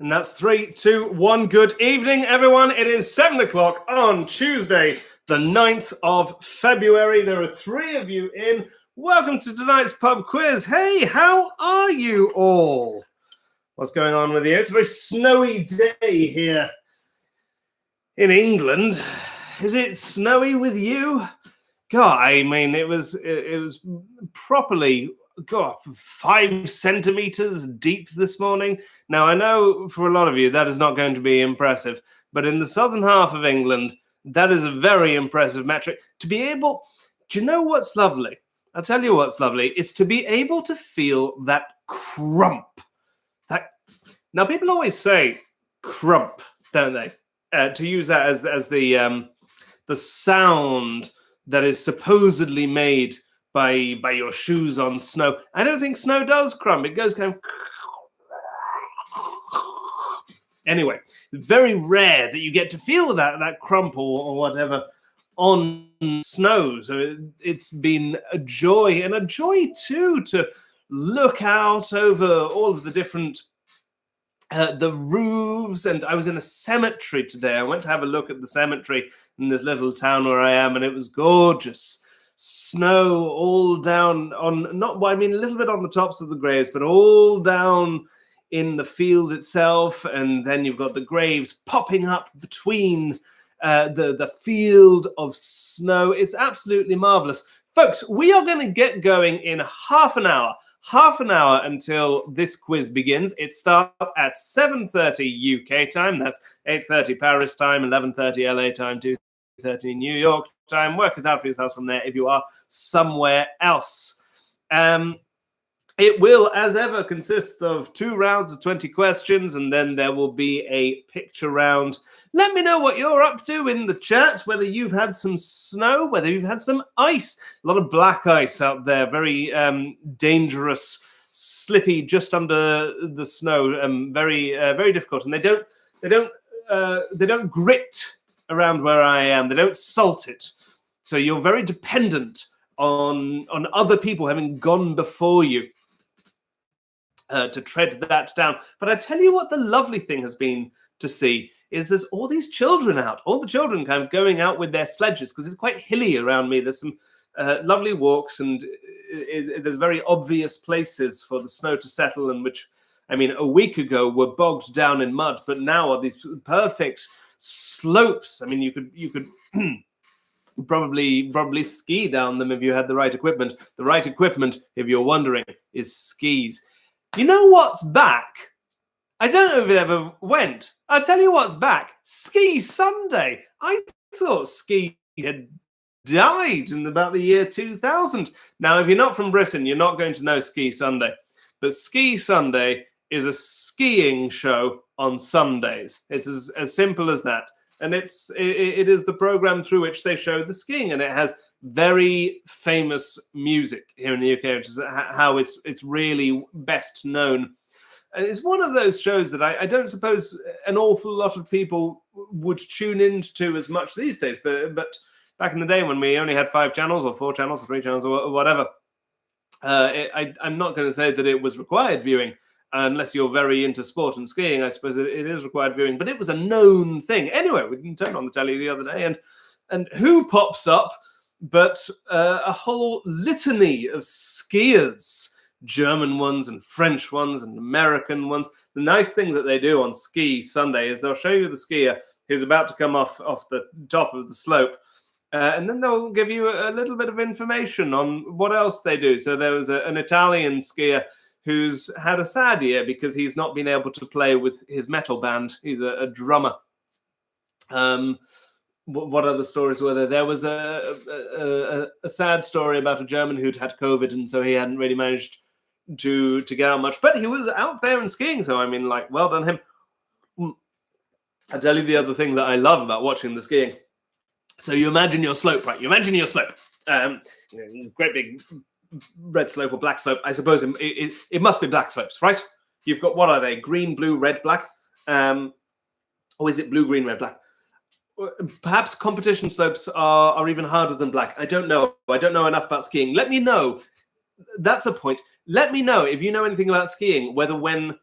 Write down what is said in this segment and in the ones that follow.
And that's 3, 2, 1. Good evening, everyone. It is 7 o'clock on Tuesday, the 9th of February. There are 3 of you in. Welcome to tonight's pub quiz. Hey, how are you all? What's going on with you? It's a very snowy day here in England. Is it snowy with you? God, I mean, it was properly 5 centimeters deep this morning. Now, I know for a lot of you that is not going to be impressive, but in the southern half of England, that is a very impressive metric. To be able, do you know what's lovely? I'll tell you what's lovely. It's to be able to feel that crump. Now, people always say crump, don't they? To use that as the sound that is supposedly made by your shoes on snow. I don't think snow does crump. It goes kind of... Anyway, very rare that you get to feel that crump or whatever on snow. So it's been a joy, and a joy too to look out over all of the different the roofs. And I was in a cemetery today. I went to have a look at the cemetery in this little town where I am, and it was gorgeous. Snow all down on, a little bit on the tops of the graves, but all down in the field itself. And then you've got the graves popping up between the field of snow. It's absolutely marvelous. Folks, we are going to get going in half an hour until this quiz begins. It starts at 7:30 UK time. That's 8:30 Paris time, 11:30 LA time, 2:30 New York time. Work it out for yourselves from there if you are somewhere else. It will, as ever, consist of 2 rounds of 20 questions, and then there will be a picture round. Let me know what you're up to in the chat, whether you've had some snow, whether you've had some ice. A lot of black ice out there, very dangerous, slippy, just under the snow, very difficult. And they don't grit around where I am. They don't salt it. So you're very dependent on other people having gone before you to tread that down. But I tell you what, the lovely thing has been to see is there's all these children out, all the children kind of going out with their sledges, because it's quite hilly around me. There's some lovely walks, and there's very obvious places for the snow to settle, and which, I mean, a week ago were bogged down in mud, but now are these perfect slopes. I mean, you could probably ski down them if you had the right equipment. The right equipment, if you're wondering, is skis. You know what's back? I don't know if it ever went. I'll tell you what's back. Ski Sunday. I thought ski had died in about the year 2000. Now, if you're not from Britain, you're not going to know Ski Sunday. But Ski Sunday is a skiing show on Sundays. It's as simple as that. And it is the program through which they show the skiing, and it has very famous music here in the UK, which is how it's really best known. And it's one of those shows that I don't suppose an awful lot of people would tune into as much these days. But back in the day when we only had 5 channels or 4 channels or 3 channels or whatever, I'm not going to say that it was required viewing. Unless you're very into sport and skiing, I suppose it is required viewing. But it was a known thing. Anyway, we didn't turn on the telly the other day, and who pops up but a whole litany of skiers, German ones and French ones and American ones. The nice thing that they do on Ski Sunday is they'll show you the skier who's about to come off the top of the slope, and then they'll give you a little bit of information on what else they do. So there was an Italian skier who's had a sad year because he's not been able to play with his metal band. He's a drummer. What other stories were there? There was a sad story about a German who'd had COVID, and so he hadn't really managed to get out much. But he was out there and skiing, so I mean, like, well done him. I'll tell you the other thing that I love about watching the skiing. So you imagine your slope, right? You imagine your slope. Great big red slope or black slope. I suppose it must be black slopes, right? You've got, what are they? Green, blue, red, black? Or is it blue, green, red, black? Perhaps competition slopes are even harder than black. I don't know. I don't know enough about skiing. Let me know. That's a point. Let me know if you know anything about skiing, whether when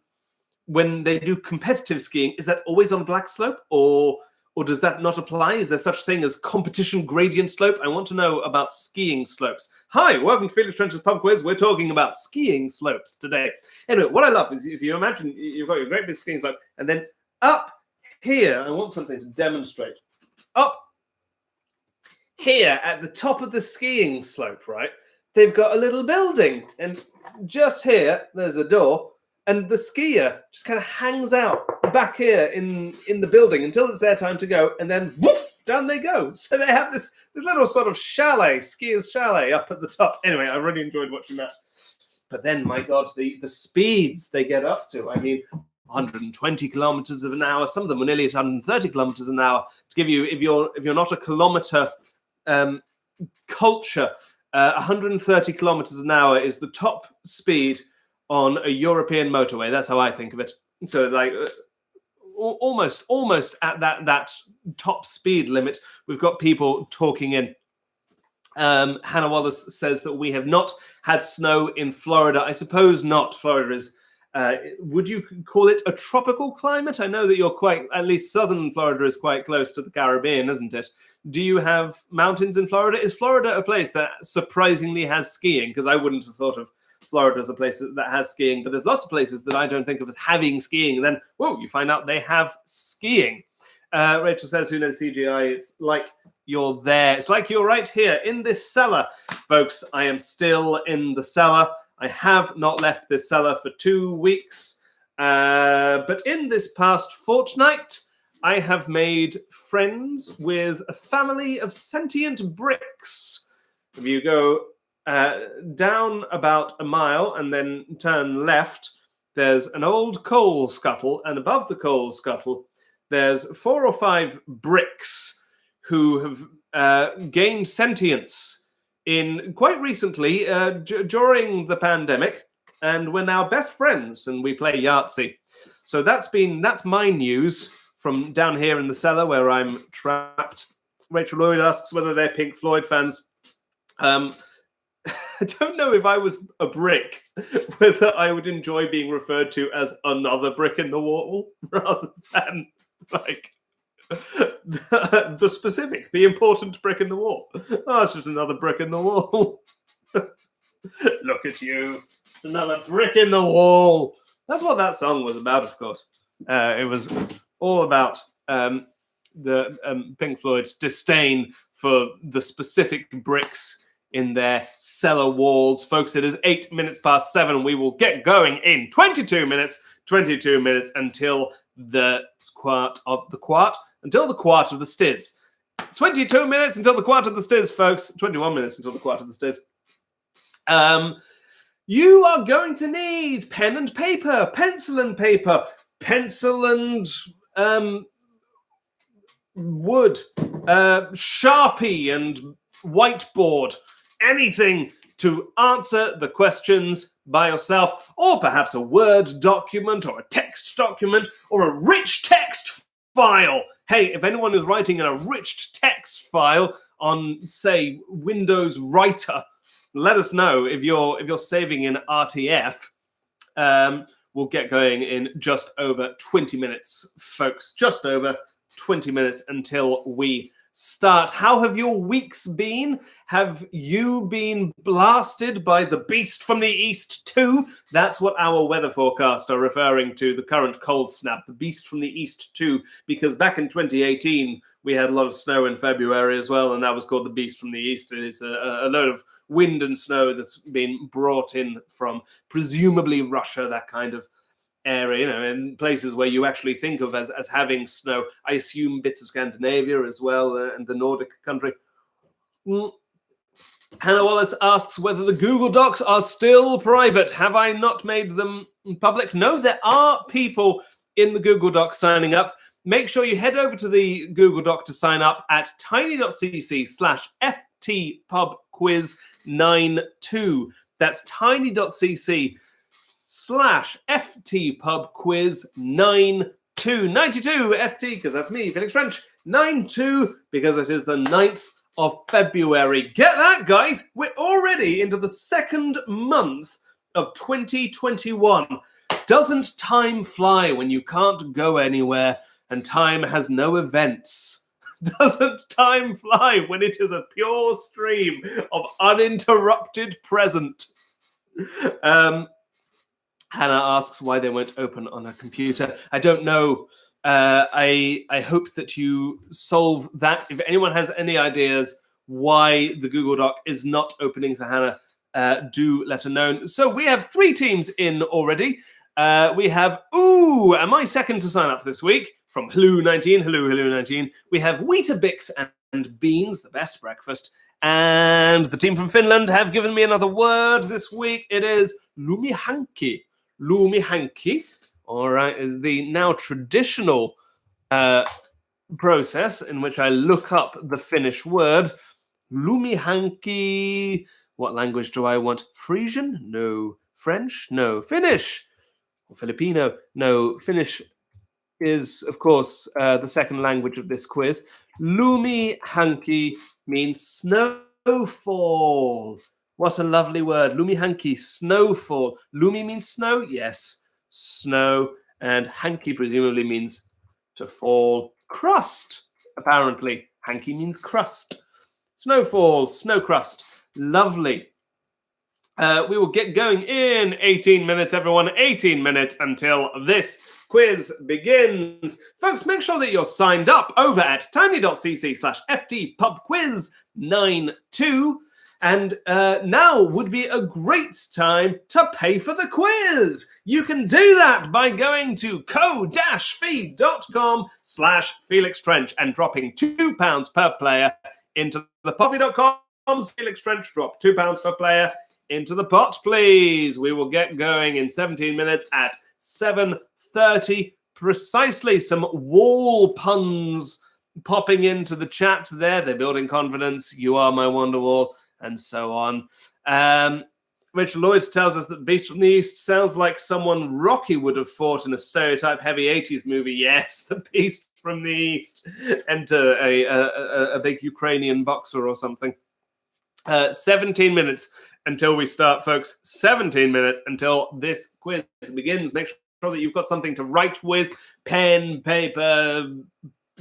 when they do competitive skiing, is that always on a black slope, or does that not apply? Is there such thing as competition gradient slope? I want to know about skiing slopes. Hi, welcome to Felix Trench's pub quiz. We're talking about skiing slopes today. Anyway, what I love is if you imagine you've got your great big skiing slope, and then up here, I want something to demonstrate. Up here at the top of the skiing slope, right, they've got a little building, and just here, there's a door, and the skier just kind of hangs out back here in the building until it's their time to go, and then woof, down they go. So they have this little sort of chalet, skier's chalet up at the top. Anyway, I really enjoyed watching that. But then, my God, the speeds they get up to. I mean, 120 kilometers an hour. Some of them were nearly at 130 kilometers an hour. To give you, if you're not a kilometer culture, 130 kilometers an hour is the top speed on a European motorway. That's how I think of it. So like almost at that top speed limit, we've got people talking in. Hannah Wallace says that we have not had snow in Florida. I suppose not. Florida is, would you call it a tropical climate? I know that you're at least southern Florida is quite close to the Caribbean, isn't it? Do you have mountains in Florida? Is Florida a place that surprisingly has skiing? Because I wouldn't have thought of Florida as a place that has skiing, but there's lots of places that I don't think of as having skiing, and then, whoa, you find out they have skiing. Rachel says, who knows CGI? It's like you're there. It's like you're right here in this cellar. Folks, I am still in the cellar. I have not left this cellar for 2 weeks, but in this past fortnight, I have made friends with a family of sentient bricks. If you go down about a mile and then turn left, there's an old coal scuttle, and above the coal scuttle, there's 4 or 5 bricks who have gained sentience in quite recently during the pandemic, and we're now best friends and we play Yahtzee. So that's my news from down here in the cellar where I'm trapped. Rachel Lloyd asks whether they're Pink Floyd fans. I don't know if I was a brick, whether I would enjoy being referred to as another brick in the wall rather than like the specific, the important brick in the wall. Oh, it's just another brick in the wall. Look at you, another brick in the wall. That's what that song was about, of course. It was all about the Pink Floyd's disdain for the specific bricks in their cellar walls. Folks, it is 8 minutes past 7. We will get going in 22 minutes. 22 minutes until the quart of the stiz. 22 minutes until the quart of the stiz, folks. 21 minutes until the quart of the stiz. You are going to need pen and paper, pencil and paper, pencil and wood, Sharpie and whiteboard, anything to answer the questions by yourself, or perhaps a Word document or a text document or a rich text file. Hey, if anyone is writing in a rich text file on, say, Windows Writer, let us know. If you're saving in RTF. We'll get going in just over 20 minutes, folks. Just over 20 minutes until we start. How have your weeks been? Have you been blasted by the beast from the east too? That's what our weather forecasts are referring to, the current cold snap, the beast from the east too, because back in 2018, we had a lot of snow in February as well, and that was called the beast from the east. It is a load of wind and snow that's been brought in from presumably Russia, that kind of area, in places where you actually think of as having snow. I assume bits of Scandinavia as well, and the Nordic country. Hannah Wallace asks whether the Google Docs are still private. Have I not made them public? No, there are people in the Google Doc signing up. Make sure you head over to the Google Doc to sign up at tiny.cc/ftpubquiz92. That's tiny.cc/ftpubquiz92. 92 FT, because that's me, Felix French. 92, because it is the 9th of February. Get that, guys? We're already into the second month of 2021. Doesn't time fly when you can't go anywhere and time has no events? Doesn't time fly when it is a pure stream of uninterrupted present? Hannah asks why they won't open on her computer. I don't know. I hope that you solve that. If anyone has any ideas why the Google Doc is not opening for Hannah, do let her know. So we have 3 teams in already. We have, am I second to sign up this week? From Hello19, Hello19. We have Weetabix and Beans, the best breakfast. And the team from Finland have given me another word this week. It is Lumihanki. Lumihanki. All right, is the now traditional process in which I look up the Finnish word. Lumihanki. What language do I want? Frisian? No. French? No. Finnish? Or Filipino? No. Finnish is, of course, the second language of this quiz. Lumihanki means snowfall. What a lovely word. Lumihanki, snowfall. Lumi means snow? Yes. Snow. And hanky presumably means to fall. Crust, apparently. Hanky means crust. Snowfall, snow crust. Lovely. We will get going in 18 minutes, everyone. 18 minutes until this quiz begins. Folks, make sure that you're signed up over at tiny.cc/ftpubquiz92. And now would be a great time to pay for the quiz. You can do that by going to ko-fi.com/Felix Trench and dropping £2 per player into the coffee.com. Felix Trench, drop £2 per player into the pot, please. We will get going in 17 minutes at 7:30 precisely. Some wall puns popping into the chat there. They're building confidence. You are my Wonderwall, and so on. Richard Lloyd tells us that Beast from the East sounds like someone Rocky would have fought in a stereotype-heavy 80s movie. Yes, the Beast from the East. Enter a big Ukrainian boxer or something. 17 minutes until we start, folks. 17 minutes until this quiz begins. Make sure that you've got something to write with. Pen, paper,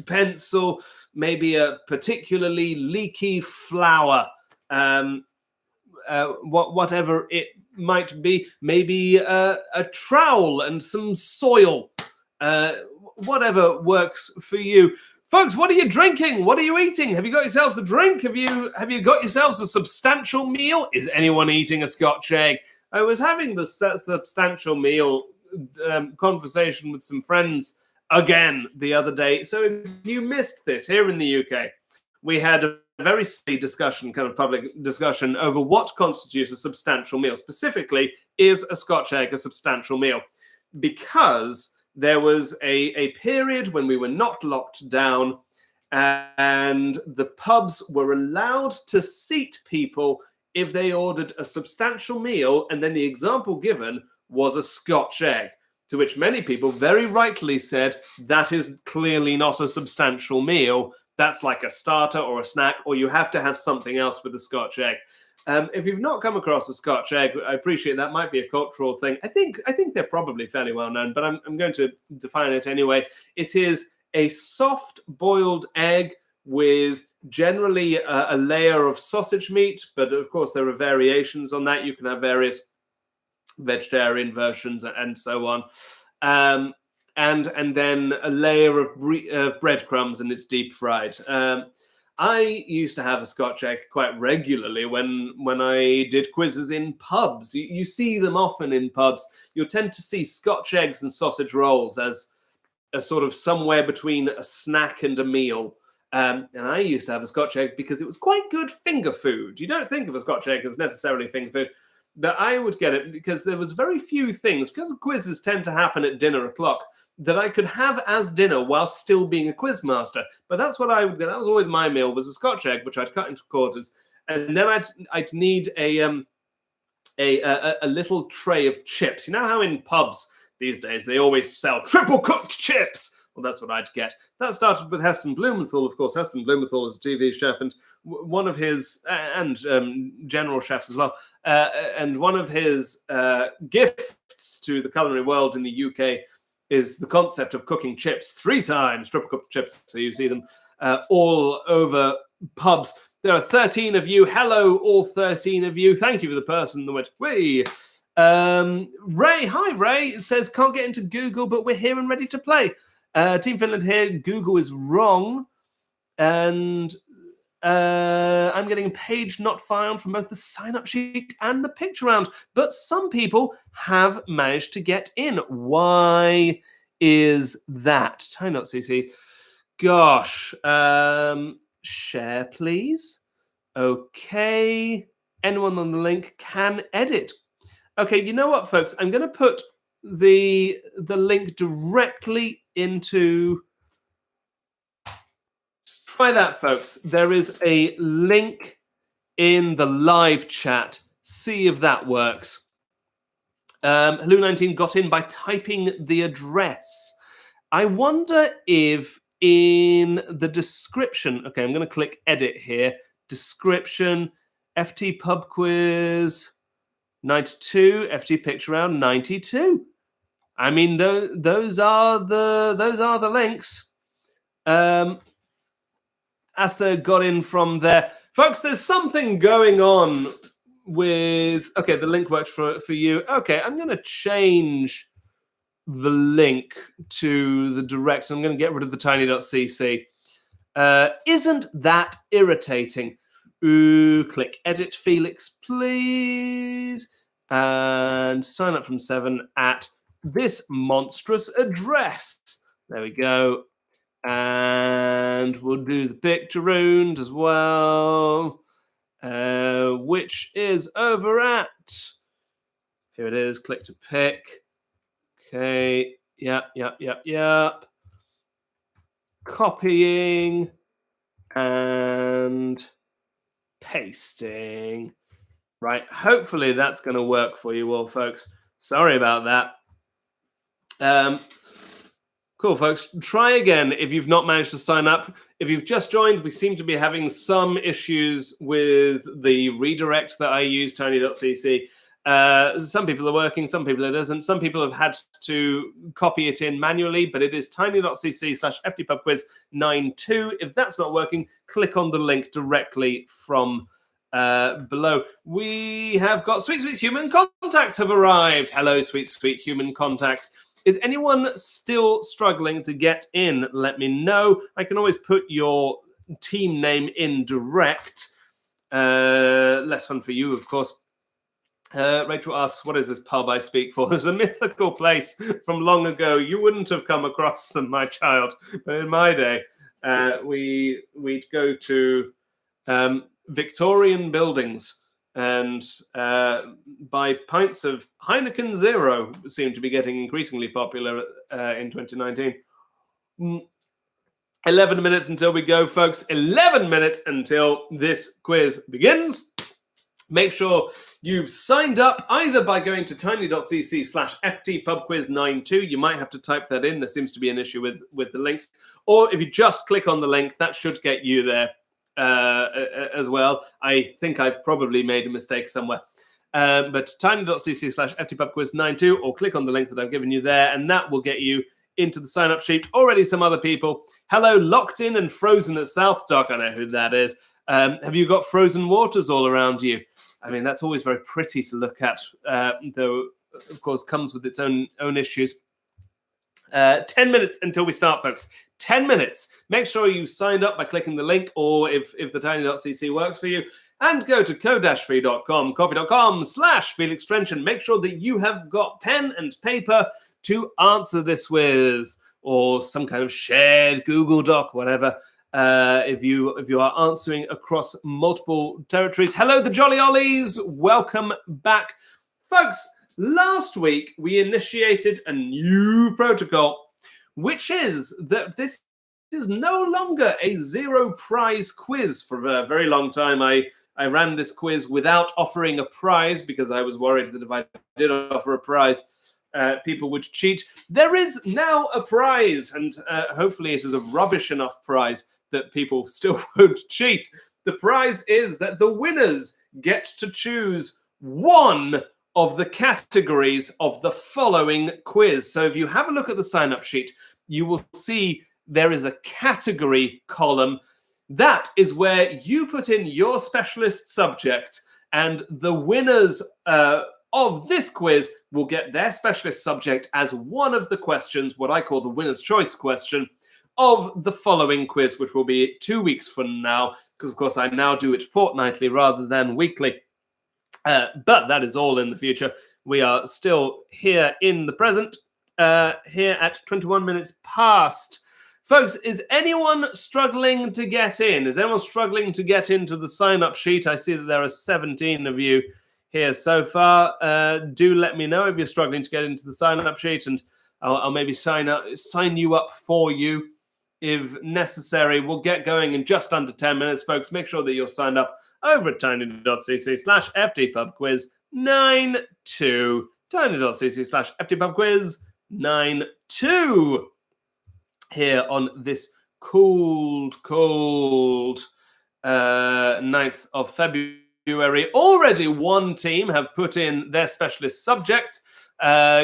pencil, maybe a particularly leaky flower. Whatever it might be. Maybe a trowel and some soil. Whatever works for you. Folks, what are you drinking? What are you eating? Have you got yourselves a drink? Have you got yourselves a substantial meal? Is anyone eating a Scotch egg? I was having the substantial meal conversation with some friends again the other day. So if you missed this, here in the UK, we had a very silly discussion, kind of public discussion, over what constitutes a substantial meal. Specifically, is a Scotch egg a substantial meal? Because there was a period when we were not locked down and the pubs were allowed to seat people if they ordered a substantial meal, and then the example given was a Scotch egg, to which many people very rightly said, that is clearly not a substantial meal. That's like a starter or a snack, or you have to have something else with a Scotch egg. If you've not come across a Scotch egg, I appreciate that might be a cultural thing. I think they're probably fairly well known, but I'm going to define it anyway. It is a soft boiled egg with generally a layer of sausage meat, but of course there are variations on that. You can have various vegetarian versions and so on. And then a layer of breadcrumbs, and it's deep fried. I used to have a Scotch egg quite regularly when I did quizzes in pubs. You see them often in pubs. You'll tend to see Scotch eggs and sausage rolls as a sort of somewhere between a snack and a meal. And I used to have a Scotch egg because it was quite good finger food. You don't think of a Scotch egg as necessarily finger food, but I would get it because there was very few things, because quizzes tend to happen at dinner o'clock, that I could have as dinner while still being a quiz master. But that's what that was always my meal, was a Scotch egg, which I'd cut into quarters. And then I'd need a little tray of chips. You know how in pubs these days they always sell triple cooked chips? Well, that's what I'd get. That started with Heston Blumenthal, of course. Heston Blumenthal is a TV chef, and one of his, and general chefs as well. and one of his gifts to the culinary world in the UK is the concept of cooking chips 3 times, triple cooked chips. So you see them all over pubs. There are 13 of you. Hello, all 13 of you. Thank you for the person that went, wee. Ray, hi, Ray. It says, can't get into Google, but we're here and ready to play. Team Finland here. Google is wrong. And I'm getting a page not found from both the sign-up sheet and the picture round. But some people have managed to get in. Why is that? Time.cc. Gosh. Share, please. Okay. Anyone on the link can edit. Okay, you know what, folks? I'm going to put the link directly into... Try that, folks. There is a link in the live chat. See if that works. Hello19 got in by typing the address. I wonder if in the description... Okay, I'm going to click edit here. Description, FT pub quiz 92, FT picture round 92. I mean, those are the links. Asta got in from there. Folks, there's something going on with... Okay, the link worked for you. Okay, I'm going to change the link to the direct. I'm going to get rid of the tiny.cc. Isn't that irritating? Ooh, click edit, Felix, please. And sign up from 7 at this monstrous address. There we go. And we'll do the picture round as well, which is over at... Here it is. Click to pick. Okay. Yep. Copying and pasting. Right. Hopefully that's going to work for you all, folks. Sorry about that. Cool, folks. Try again if you've not managed to sign up. If you've just joined, we seem to be having some issues with the redirect that I use, tiny.cc. Some people are working, some people it isn't. Some people have had to copy it in manually, but it is tiny.cc/ftpubquiz92. If that's not working, click on the link directly from below. We have got Sweet Human Contact have arrived. Hello, Sweet Human Contact. Is anyone still struggling to get in? Let me know. I can always put your team name in direct. Less fun for you, of course. Rachel asks, what is this pub I speak for? It's a mythical place from long ago. You wouldn't have come across them, my child. But in my day, we'd go to Victorian buildings and buy pints of Heineken Zero. Seem to be getting increasingly popular in 2019. 11 minutes until we go, folks. 11 minutes until this quiz begins. Make sure you've signed up either by going to tiny.cc/ftpubquiz92. You might have to type that in. There seems to be an issue with the links. Or if you just click on the link, that should get you there as well. I think I've probably made a mistake somewhere. But tiny.cc/ftpubquiz92, or click on the link that I've given you there, and that will get you into the sign-up sheet. Already some other people. Hello, Locked In and Frozen at South Dock. I know who that is. Have you got frozen waters all around you? I mean, that's always very pretty to look at, though, of course, comes with its own issues. 10 minutes until we start, folks. 10 minutes. Make sure you signed up by clicking the link, or if the tiny.cc works for you, and go to co-free.com, coffee.com/Felix Trench, and make sure that you have got pen and paper to answer this with, or some kind of shared Google Doc, whatever. If you are answering across multiple territories. Hello, the Jolly Ollies. Welcome back. Folks, last week we initiated a new protocol, which is that this is no longer a zero prize quiz. For a very long time, I ran this quiz without offering a prize because I was worried that if I did offer a prize, people would cheat. There is now a prize, and hopefully it is a rubbish enough prize that people still won't cheat. The prize is that the winners get to choose one of the categories of the following quiz. So if you have a look at the sign-up sheet, you will see there is a category column. That is where you put in your specialist subject, and the winners of this quiz will get their specialist subject as one of the questions, what I call the winner's choice question, of the following quiz, which will be 2 weeks from now, because, of course, I now do it fortnightly rather than weekly. But that is all in the future. We are still here in the present, here at 21 minutes past. Folks, is anyone struggling to get in? Is anyone struggling to get into the sign-up sheet? I see that there are 17 of you here so far. Do let me know if you're struggling to get into the sign-up sheet, and I'll maybe sign you up for you if necessary. We'll get going in just under 10 minutes, folks. Make sure that you're signed up over at tiny.cc/ftpubquiz92. tiny.cc/ftpubquiz92. Here on this cold 9th of February. Already one team have put in their specialist subject.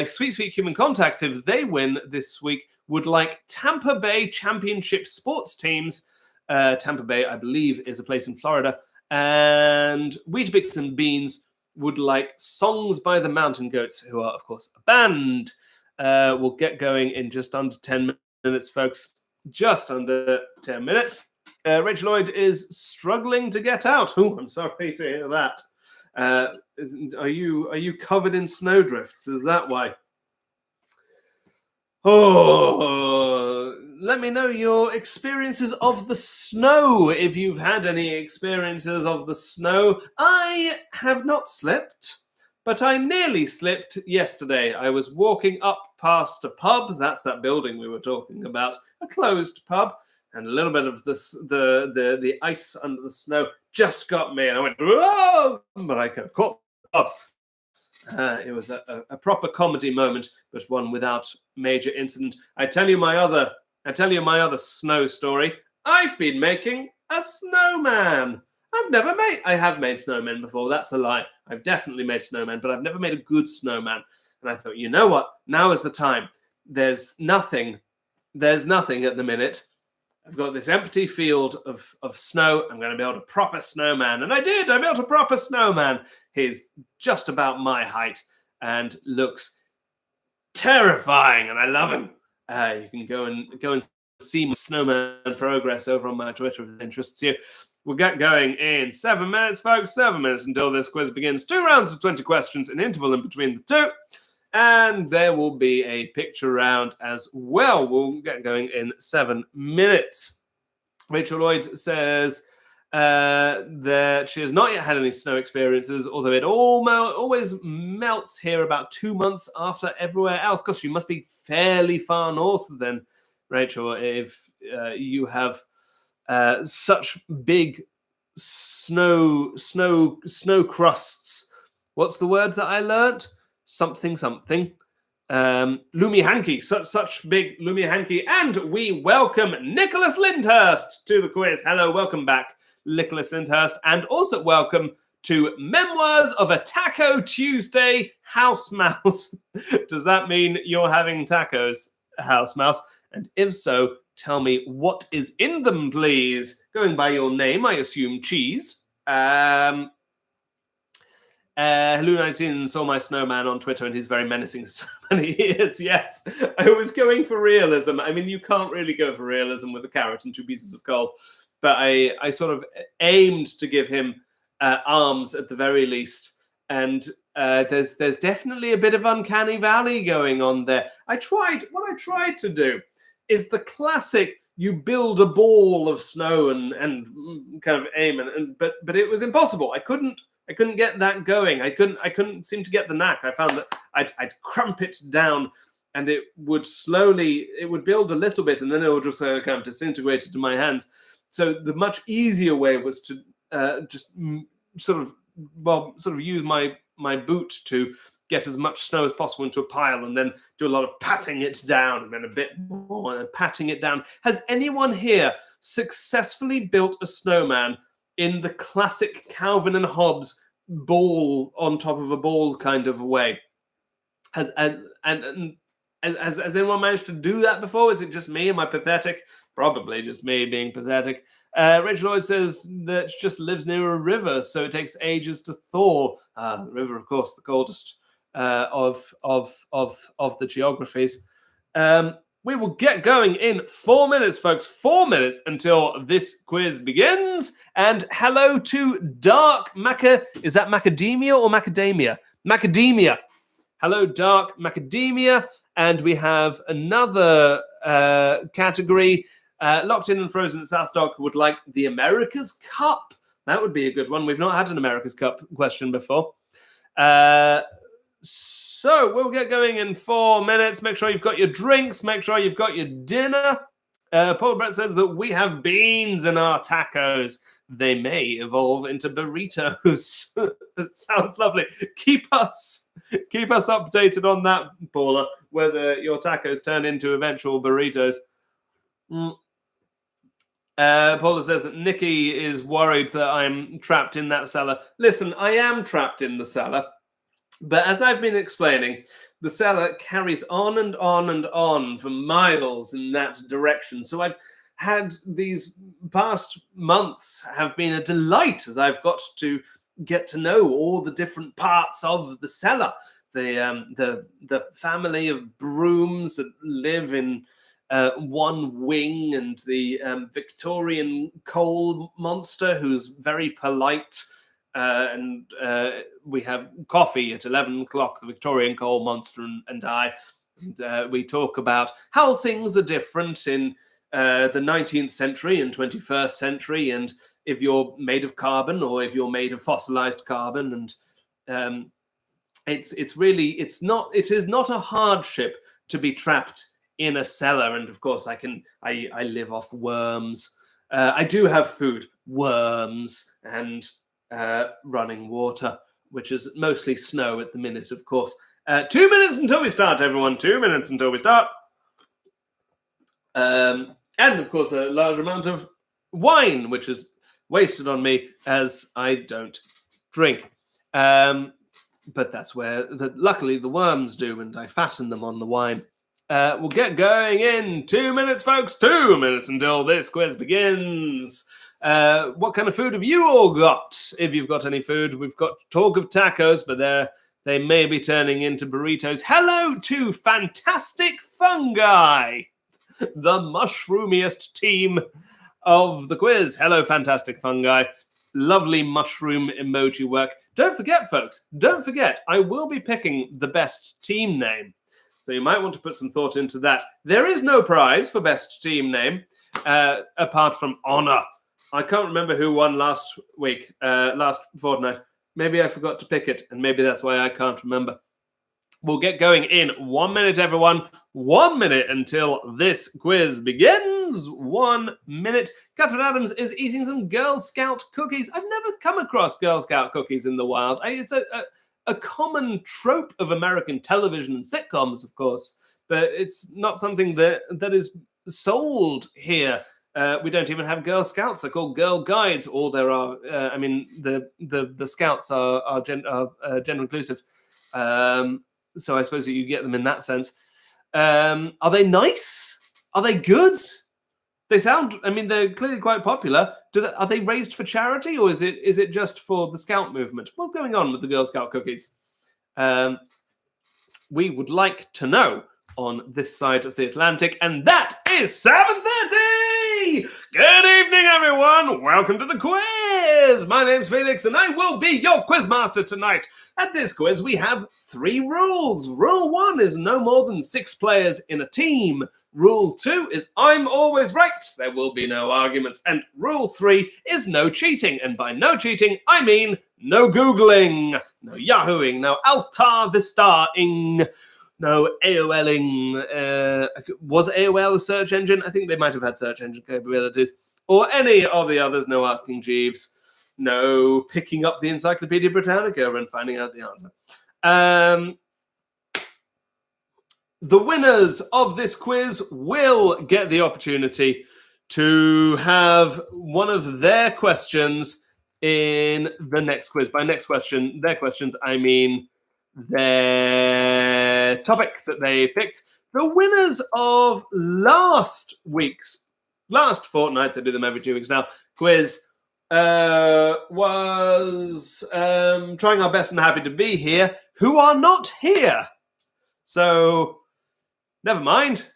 Sweet Human Contact, if they win this week, would like Tampa Bay Championship sports teams. Tampa Bay, I believe, is a place in Florida. And Weetabix and Beans would like Songs by the Mountain Goats, who are, of course, a band. We'll get going in just under 10 minutes, folks. Just under 10 minutes. Rachel Lloyd is struggling to get out. Oh, I'm sorry to hear that. Are you covered in snowdrifts? Is that why? Oh, let me know your experiences of the snow, if you've had any experiences of the snow. I have not slipped, but I nearly slipped yesterday. I was walking up past a pub. That's that building we were talking about, a closed pub, and a little bit of the ice under the snow just got me, and I went, whoa! But I kind of caught up. It was a proper comedy moment, but one without major incident. I tell you my other snow story. I've been making a snowman. I have made snowmen before. That's a lie. I've definitely made snowmen, but I've never made a good snowman. And I thought, you know what? Now is the time. There's nothing at the minute. I've got this empty field of snow. I'm going to build a proper snowman. And I did. I built a proper snowman. He's just about my height and looks terrifying, and I love him. You can go and see my snowman progress over on my Twitter if it interests you. We'll get going in 7 minutes, folks. 7 minutes until this quiz begins. 2 rounds of 20 questions, an interval in between the two. And there will be a picture round as well. We'll get going in 7 minutes. Rachel Lloyd says that she has not yet had any snow experiences, although it always melts here about 2 months after everywhere else. Gosh, you must be fairly far north then, Rachel, if you have such big snow crusts. What's the word that I learnt? Something. Lumihanky, such big Lumihanky. And we welcome Nicholas Lyndhurst to the quiz. Hello, welcome back, Nicholas Lyndhurst. And also welcome to Memoirs of a Taco Tuesday, House Mouse. Does that mean you're having tacos, House Mouse? And if so, tell me what is in them, please. Going by your name, I assume cheese. Hello19 saw my snowman on Twitter and he's very menacing. So many years, yes. I was going for realism. I mean, you can't really go for realism with a carrot and 2 pieces of coal. But I sort of aimed to give him arms at the very least. And there's definitely a bit of uncanny valley going on there. What I tried to do is the classic, you build a ball of snow and kind of aim, but it was impossible. I couldn't get that going. I couldn't seem to get the knack. I found that I'd crump it down and it would build a little bit and then it would just kind of disintegrate into my hands. So the much easier way was to just sort of use my boot to get as much snow as possible into a pile and then do a lot of patting it down and then a bit more and patting it down. Has anyone here successfully built a snowman in the classic Calvin and Hobbes ball on top of a ball kind of way. Has anyone managed to do that before? Is it just me? Am I pathetic? Probably just me being pathetic. Rachel Lloyd says that she just lives near a river, so it takes ages to thaw. The river, of course, the coldest of the geographies. We will get going in 4 minutes, folks. 4 minutes until this quiz begins. And hello to Dark Maca. Is that macadamia or macadamia? Macadamia. Hello, Dark Macadamia. And we have another category. Locked in and Frozen South Dock would like the America's Cup. That would be a good one. We've not had an America's Cup question before. So we'll get going in 4 minutes. Make sure you've got your drinks. Make sure you've got your dinner. Paul Brett says that we have beans in our tacos. They may evolve into burritos. That sounds lovely. Keep us updated on that, Paula, whether your tacos turn into eventual burritos. Paula says that Nikki is worried that I'm trapped in that cellar. Listen, I am trapped in the cellar. But as I've been explaining, the cellar carries on and on and on for miles in that direction. So I've had these past months have been a delight as I've got to get to know all the different parts of the cellar. The family of brooms that live in one wing, and the Victorian coal monster who's very polite. And we have coffee at 11 o'clock, the Victorian coal monster and I. And we talk about how things are different in the 19th century and 21st century, and if you're made of carbon or if you're made of fossilized carbon. And it is not a hardship to be trapped in a cellar. And of course, I live off worms. I do have food, worms, and running water, which is mostly snow at the minute, of course. 2 minutes until we start, everyone. 2 minutes until we start. And of course, a large amount of wine, which is wasted on me as I don't drink. But that's where, luckily, the worms do, and I fatten them on the wine. We'll get going in 2 minutes, folks. 2 minutes until this quiz begins. What kind of food have you all got? If you've got any food, we've got talk of tacos, but they may be turning into burritos. Hello to Fantastic Fungi, the mushroomiest team of the quiz. Hello, Fantastic Fungi. Lovely mushroom emoji work. Don't forget, folks, don't forget, I will be picking the best team name. So you might want to put some thought into that. There is no prize for best team name, apart from honor. I can't remember who won last week, last fortnight. Maybe I forgot to pick it, and maybe that's why I can't remember. We'll get going in 1 minute, everyone. 1 minute until this quiz begins. 1 minute. Catherine Adams is eating some Girl Scout cookies. I've never come across Girl Scout cookies in the wild. It's a common trope of American television and sitcoms, of course, but it's not something that is sold here. We don't even have Girl Scouts. They're called Girl Guides, or there are. The Scouts are gender inclusive. So I suppose that you get them in that sense. Are they nice? Are they good? They sound. I mean, they're clearly quite popular. Are they raised for charity, or is it just for the Scout movement? What's going on with the Girl Scout cookies? We would like to know on this side of the Atlantic, and that is 7:30. Good evening, everyone. Welcome to the quiz. My name's Felix, and I will be your quizmaster tonight. At this quiz, we have 3 rules. Rule 1 is no more than 6 players in a team. Rule 2 is I'm always right. There will be no arguments. And Rule 3 is no cheating. And by no cheating, I mean no Googling, no Yahooing, no Alta Vista-ing, no AOLing. Was AOL a search engine? I think they might have had search engine capabilities. Or any of the others. No asking Jeeves. No picking up the Encyclopedia Britannica and finding out the answer. The winners of this quiz will get the opportunity to have one of their questions in the next quiz. By next question, their questions, I mean their topic that they picked. The winners of last fortnight's, I do them every 2 weeks now, quiz was Trying Our Best and Happy to Be Here, who are not here. So, never mind.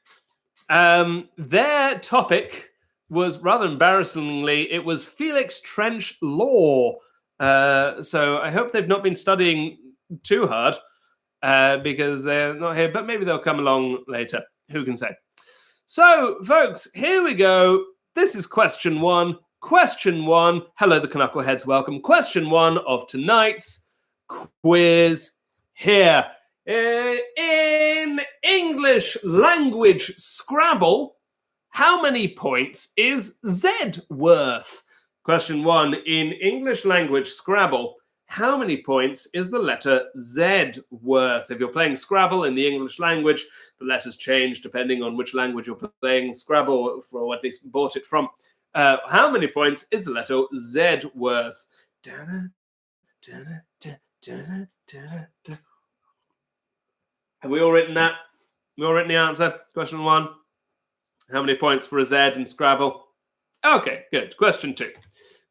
Their topic was, rather embarrassingly, it was Felix Trench law. So I hope they've not been studying too hard because they're not here, but maybe they'll come along later. Who can say? So, folks, here we go. This is question one. Question one. Hello, the Knuckleheads. Welcome. Question one of tonight's quiz here. In English language Scrabble, how many points is Z worth? Question one. In English language Scrabble, how many points is the letter Z worth? If you're playing Scrabble in the English language, the letters change depending on which language you're playing Scrabble, or at least bought it from. How many points is the letter Z worth? Have we all written that? We all written the answer? Question one. How many points for a Z in Scrabble? Okay, good. Question two.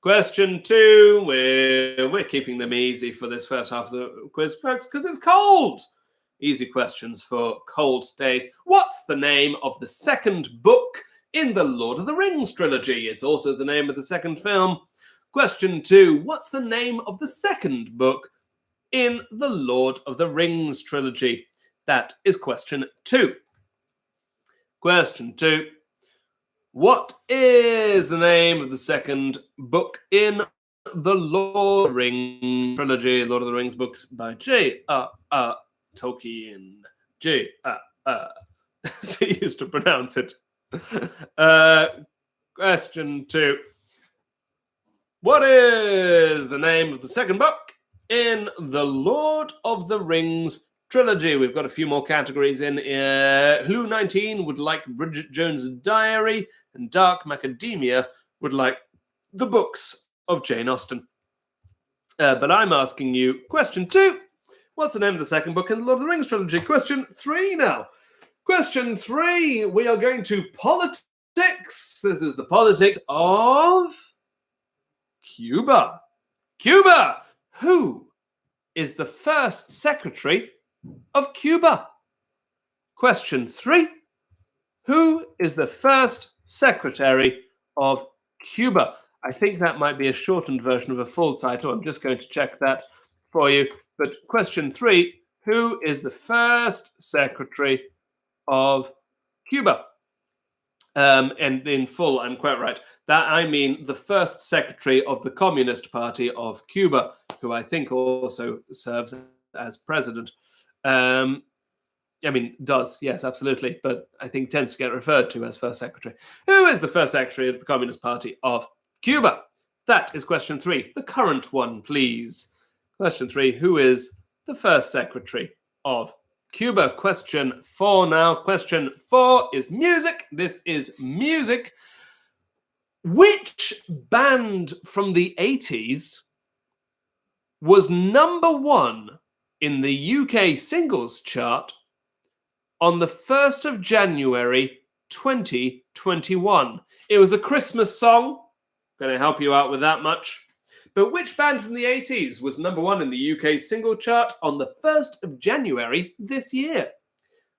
Question two. We're keeping them easy for this first half of the quiz, folks, because it's cold. Easy questions for cold days. What's the name of the second book in the Lord of the Rings trilogy? It's also the name of the second film. Question two. What's the name of the second book in the Lord of the Rings trilogy? That is question two. Question two. What is the name of the second book in the Lord of the Rings trilogy? Lord of the Rings books by J.R.R. Tolkien. J.R.R. So he used to pronounce it. Question two. What is the name of the second book in the Lord of the Rings trilogy? We've got a few more categories in here. Who19 would like Bridget Jones' Diary, and Dark Macadamia would like the books of Jane Austen. But I'm asking you, question two, what's the name of the second book in the Lord of the Rings trilogy? Question three now. Question three, we are going to politics. This is the politics of Cuba. Cuba! Who is the first secretary of Cuba? Question three. Who is the first secretary of Cuba? I think that might be a shortened version of a full title. I'm just going to check that for you. But question three. Who is the first secretary of Cuba? And in full, I'm quite right. That I mean the first secretary of the Communist Party of Cuba, who I think also serves as president. Does, yes, absolutely, but I think tends to get referred to as first secretary. Who is the first secretary of the Communist Party of Cuba? That is question three. The current one, please. Question three. Who is the first secretary of Cuba? Question four now. Question four is music. This is music. Which band from the 80s was number one in the UK singles chart on the 1st of January 2021? It was a Christmas song. Going to help you out with that much. But which band from the 80s was number one in the UK single chart on the 1st of January this year?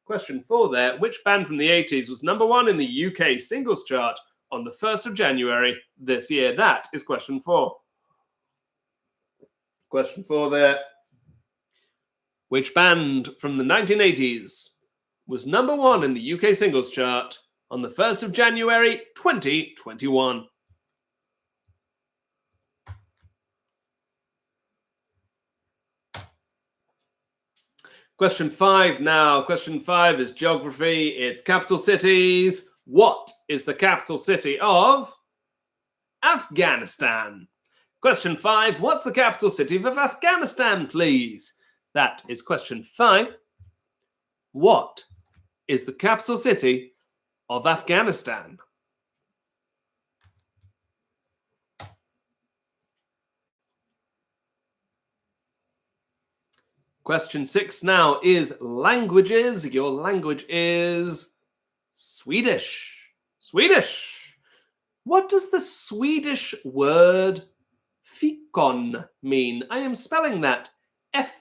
Question four there. Which band from the 80s was number one in the UK singles chart on the 1st of January this year? That is question four. Question four there. Which band from the 1980s was number one in the UK singles chart on the 1st of January 2021? Question five now. Question five is geography. It's capital cities. What is the capital city of Afghanistan? Question five. What's the capital city of Afghanistan, please? That is question five. What is the capital city of Afghanistan? Question 6 now is languages. Your language is Swedish. Swedish. What does the Swedish word fikon mean? I am spelling that F-I-K-O-N.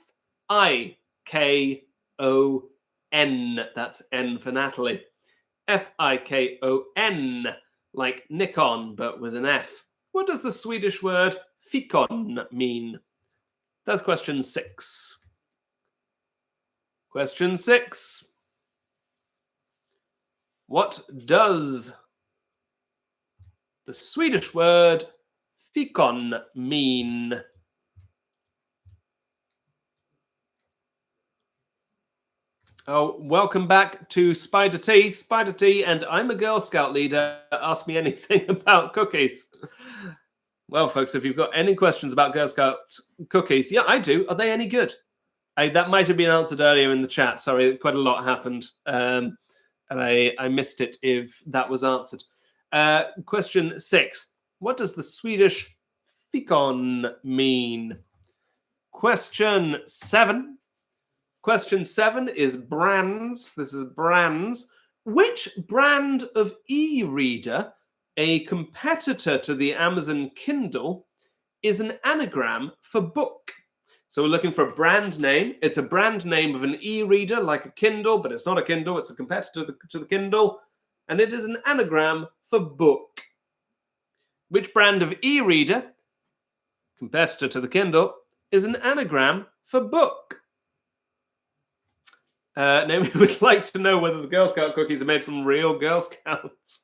That's N for Natalie. F-I-K-O-N, like Nikon, but with an F. What does the Swedish word fikon mean? That's question 6. Question 6. What does the Swedish word fikon mean? Oh, welcome back to Spider T. Spider T, and I'm a Girl Scout leader. Ask me anything about cookies. Well, folks, if you've got any questions about Girl Scout cookies, yeah, I do. Are they any good? That might have been answered earlier in the chat. Sorry, quite a lot happened, and I missed it if that was answered. Question 6. What does the Swedish fikon mean? Question 7. Question 7 is brands. This is brands. Which brand of e-reader, a competitor to the Amazon Kindle, is an anagram for book? So we're looking for a brand name. It's a brand name of an e-reader like a Kindle, but it's not a Kindle. It's a competitor to the Kindle. And it is an anagram for book. Which brand of e-reader, competitor to the Kindle, is an anagram for book? Naomi would like to know whether the Girl Scout cookies are made from real Girl Scouts.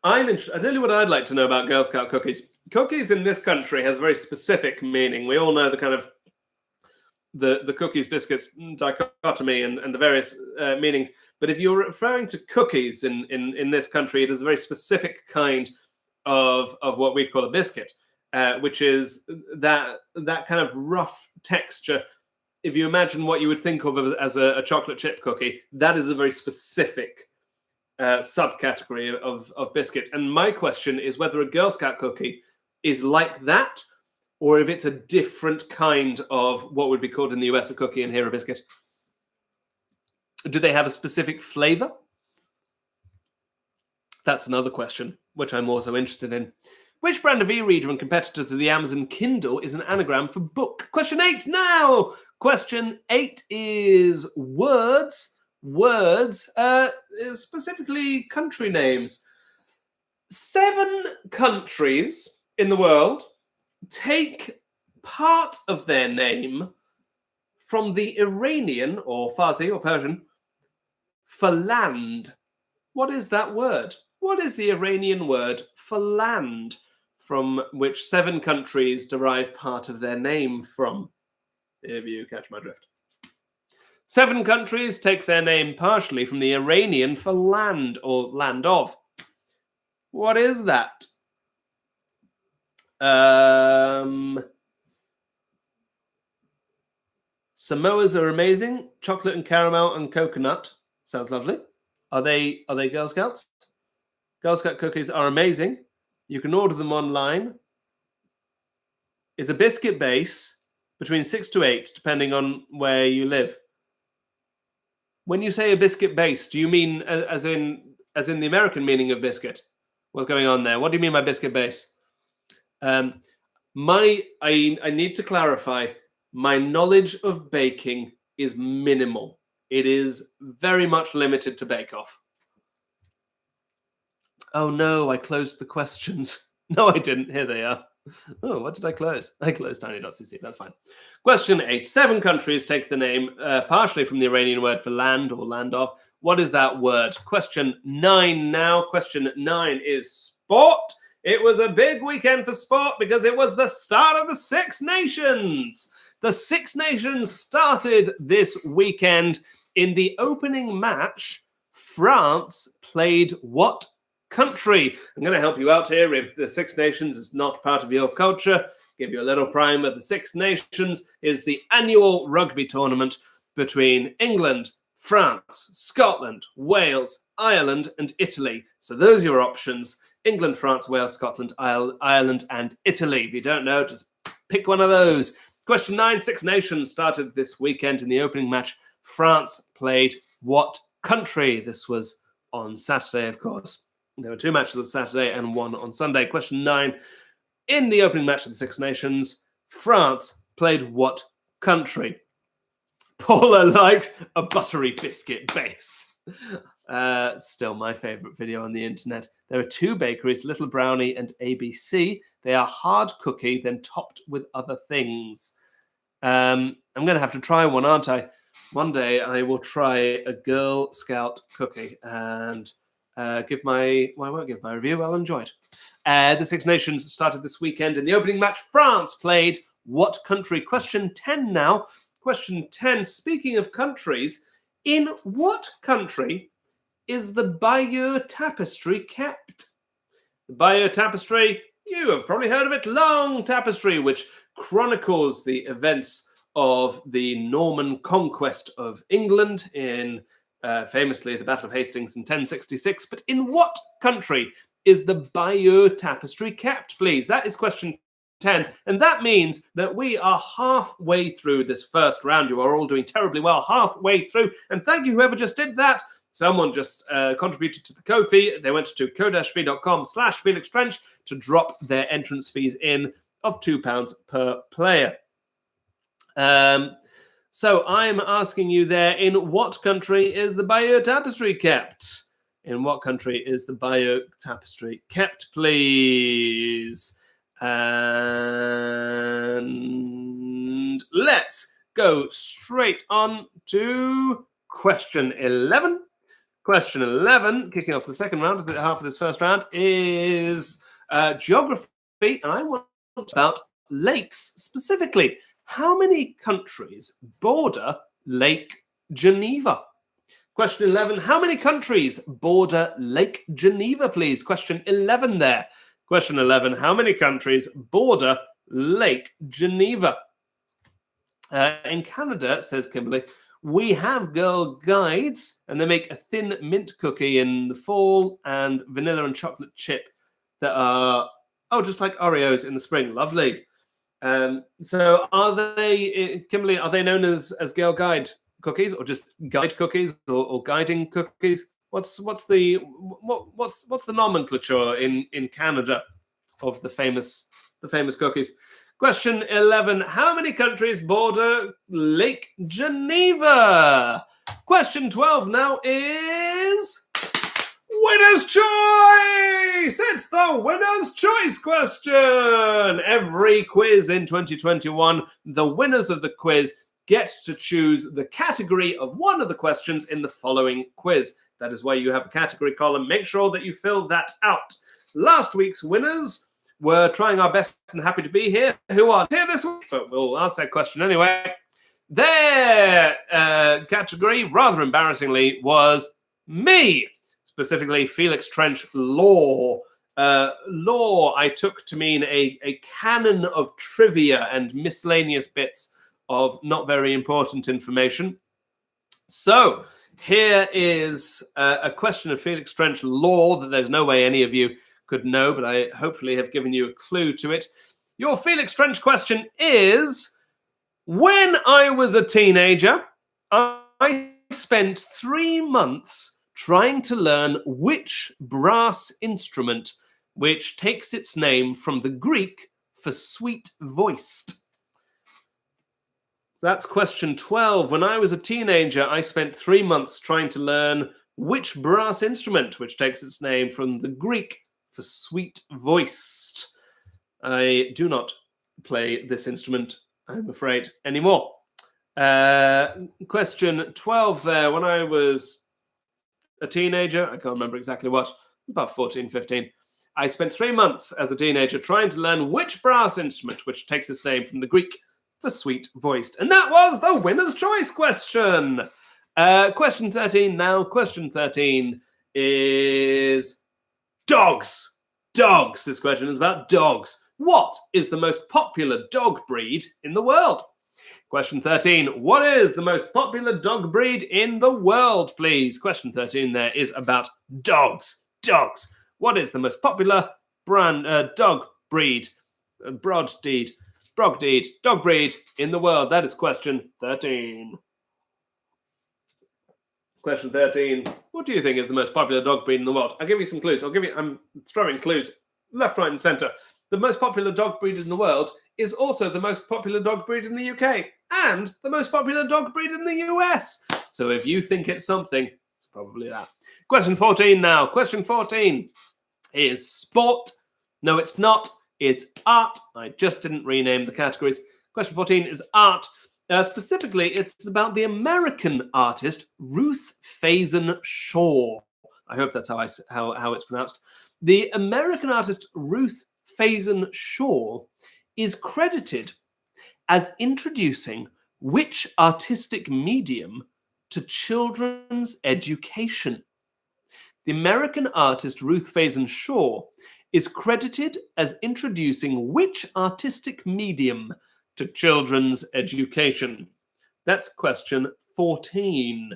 I'm interested. I tell you what I'd like to know about Girl Scout cookies. Cookies in this country has a very specific meaning. We all know the kind of the cookies, biscuits dichotomy and the various meanings. But if you're referring to cookies in this country, it is a very specific kind of what we'd call a biscuit, which is that kind of rough texture. If you imagine what you would think of as a chocolate chip cookie, that is a very specific subcategory of biscuit. And my question is whether a Girl Scout cookie is like that, or if it's a different kind of what would be called in the US a cookie and here a biscuit. Do they have a specific flavor? That's another question, which I'm also interested in. Which brand of e-reader and competitor to the Amazon Kindle is an anagram for book? Question 8 now. Question 8 is words. Words, specifically country names. 7 countries in the world take part of their name from the Iranian or Farsi or Persian for land. What is that word? What is the Iranian word for land, from which 7 countries derive part of their name from? If you catch my drift. 7 countries take their name partially from the Iranian for land or land of. What is that? Samoas are amazing. Chocolate and caramel and coconut. Sounds lovely. Are they Girl Scouts? Girl Scout cookies are amazing. You can order them online. It's a biscuit base between 6 to 8, depending on where you live. When you say a biscuit base, do you mean as in the American meaning of biscuit? What's going on there? What do you mean by biscuit base? I need to clarify. My knowledge of baking is minimal. It is very much limited to Bake Off. Oh no, I closed the questions. No, I didn't. Here they are. Oh, what did I close? I closed tiny.cc. That's fine. Question 8. 7 countries take the name partially from the Iranian word for land or land of. What is that word? Question 9 now. Question 9 is sport. It was a big weekend for sport because it was the start of the Six Nations. The Six Nations started this weekend. In the opening match, France played what country? I'm going to help you out here. If the Six Nations is not part of your culture, give you a little primer. The Six Nations is the annual rugby tournament between England, France, Scotland, Wales, Ireland, and Italy. So those are your options. England, France, Wales, Scotland, Ireland, and Italy. If you don't know, just pick one of those. Question 9, Six Nations started this weekend. In the opening match, France played what country? This was on Saturday, of course. There were 2 matches on Saturday and 1 on Sunday. Question 9, in the opening match of the Six Nations, France played what country? Paula likes a buttery biscuit base. Still my favorite video on the internet. There are 2 bakeries, Little Brownie and ABC. They are hard cookie, then topped with other things. I'm going to have to try one, aren't I? One day I will try a Girl Scout cookie and I won't give my review. I'll enjoy it. The Six Nations started this weekend. In the opening match, France played what country? Question 10 now. Question 10, speaking of countries, in what country is the Bayeux Tapestry kept? The Bayeux Tapestry, you have probably heard of it, long tapestry, which chronicles the events of the Norman conquest of England in, famously, the Battle of Hastings in 1066. But in what country is the Bayeux Tapestry kept, please? That is question 10, and that means that we are halfway through this first round. You are all doing terribly well, halfway through, and thank you whoever just did that. Someone just contributed to the Ko-fi. They went to ko-fi.com/Felix Trench to drop their entrance fees in of £2 per player. So I'm asking you there, in what country is the Bayeux Tapestry kept? In what country is the Bayeux Tapestry kept, please? And let's go straight on to question 11. Question 11, kicking off the second round of the half of this first round, is geography, and I want to talk about lakes specifically. How many countries border Lake Geneva? Question 11, how many countries border Lake Geneva, please? Question 11 there. Question 11, how many countries border Lake Geneva? In Canada, says Kimberly, we have Girl Guides, and they make a thin mint cookie in the fall and vanilla and chocolate chip that are, just like Oreos in the spring. Lovely. So are they, Kimberly, are they known as Girl Guide cookies, or just guide cookies, or guiding cookies? What's the nomenclature in Canada of the famous cookies? Question 11, how many countries border Lake Geneva? Question 12 now is Winner's Choice! It's the Winner's Choice question! Every quiz in 2021, the winners of the quiz get to choose the category of one of the questions in the following quiz. That is why you have a category column. Make sure that you fill that out. Last week's winners were trying our best and happy to be here, who aren't here this week, but we'll ask that question anyway. Their category, rather embarrassingly, was me, specifically Felix Trench Law. Law I took to mean a canon of trivia and miscellaneous bits of not very important information. So here is a question of Felix Trench Law that there's no way any of you could know, but I hopefully have given you a clue to it. Your Felix Trench question is, when I was a teenager, I spent 3 months trying to learn which brass instrument, which takes its name from the Greek for sweet-voiced. That's question 12. When I was a teenager, I spent 3 months trying to learn which brass instrument, which takes its name from the Greek for sweet-voiced. I do not play this instrument, I'm afraid, anymore. Question 12 there. When I was a teenager, I can't remember exactly what, about 14, 15, I spent 3 months as a teenager trying to learn which brass instrument, which takes its name from the Greek for sweet-voiced. And that was the Winner's Choice question. Question 13 now. Question 13 is dogs. Dogs. This question is about dogs. What is the most popular dog breed in the world? Question 13. What is the most popular dog breed in the world, please? Question 13 there is about dogs. Dogs. What is the most popular brand dog breed? Broad deed. dog breed in the world? That is question 13. Question 13. What do you think is the most popular dog breed in the world? I'll give you some clues. I'm throwing clues left, right, and centre. The most popular dog breed in the world is also the most popular dog breed in the UK and the most popular dog breed in the US. So if you think it's something, it's probably that. Question 14 now. Question 14 is sport. No, it's not. It's art. I just didn't rename the categories. Question 14 is art. Specifically, it's about the American artist Ruth Faison Shaw. I hope that's how it's pronounced. The American artist Ruth Faison Shaw is credited as introducing which artistic medium to children's education? The American artist Ruth Faison Shaw is credited as introducing which artistic medium to children's education? That's question 14.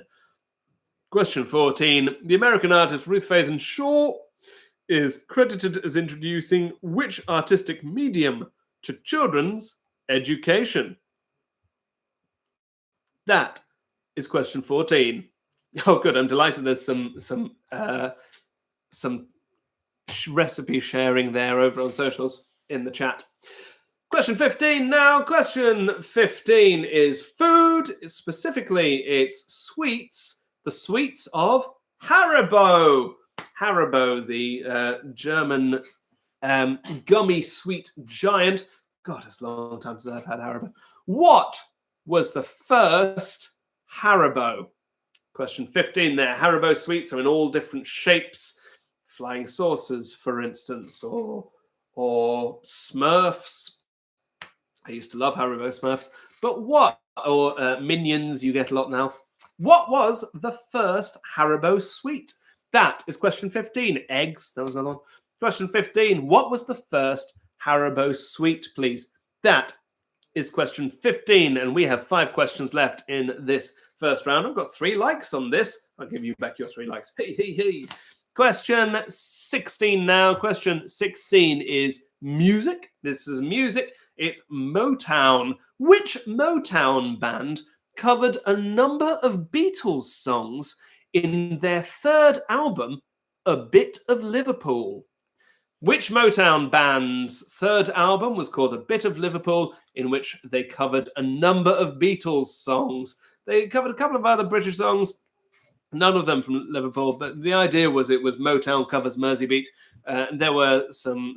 Question 14. The American artist Ruth Faison Shaw is credited as introducing which artistic medium to children's education? That is question 14. Oh, good. I'm delighted there's some recipe sharing there over on socials in the chat. Question 15 now. Question 15 is food. Specifically, it's sweets. The sweets of Haribo. Haribo, the German gummy sweet giant. God, it's a long time since I've had Haribo. What was the first Haribo? Question 15 there. Haribo sweets are in all different shapes. Flying saucers, for instance, or Smurfs. I used to love Haribo Smurfs. But what, or Minions, you get a lot now. What was the first Haribo sweet? That is question 15. Eggs, that was another one. Question 15. What was the first Haribo sweet, please? That is question 15. And we have 5 questions left in this first round. I've got 3 likes on this. I'll give you back your 3 likes. Hey, hey, hey. Question 16 now. Question 16 is music. This is music. It's Motown. Which Motown band covered a number of Beatles songs in their 3rd album, A Bit of Liverpool? Which Motown band's 3rd album was called A Bit of Liverpool, in which they covered a number of Beatles songs? They covered a couple of other British songs, none of them from Liverpool, but the idea was it was Motown covers Mersey Beat. There were some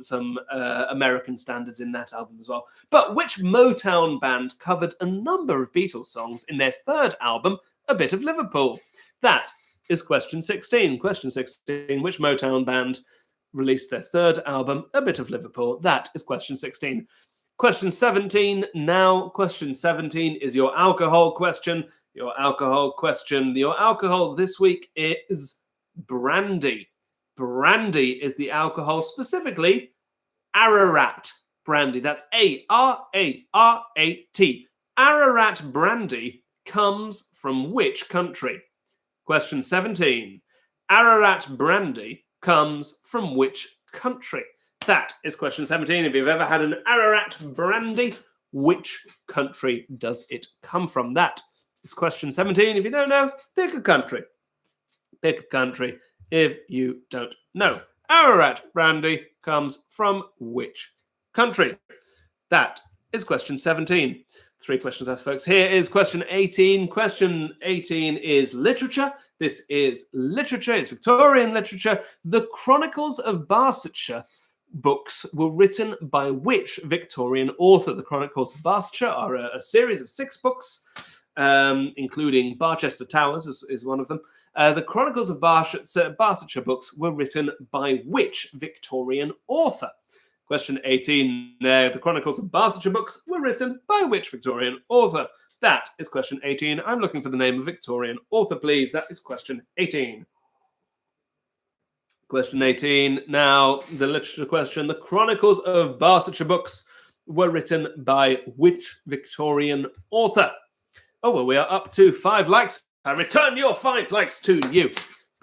American standards in that album as well. But which Motown band covered a number of Beatles songs in their 3rd album, A Bit of Liverpool? That is question 16. Question 16, which Motown band released their 3rd album, A Bit of Liverpool? That is question 16. Question 17 now. Question 17 is your alcohol question. Your alcohol question. Your alcohol this week is brandy. Brandy is the alcohol, specifically Ararat brandy. That's A-R-A-R-A-T. Ararat brandy comes from which country? Question 17. Ararat brandy comes from which country? That is question 17. If you've ever had an Ararat brandy, which country does it come from? That is question 17. If you don't know, pick a country. Pick a country if you don't know. Ararat brandy comes from which country? That is question 17. 3 questions left, folks. Here is question 18. Question 18 is literature. This is literature. It's Victorian literature. The Chronicles of Barsetshire books were written by which Victorian author? The Chronicles of Barsetshire are a series of 6 books, including Barchester Towers is one of them. The Chronicles of Barsetshire books were written by which Victorian author? Question 18 there. The Chronicles of Barsetshire books were written by which Victorian author? That is question 18. I'm looking for the name of Victorian author, please. That is question 18. Question 18. Now, the literature question. The Chronicles of Barsetshire books were written by which Victorian author? Oh, well, we are up to 5 likes. I return your 5 likes to you.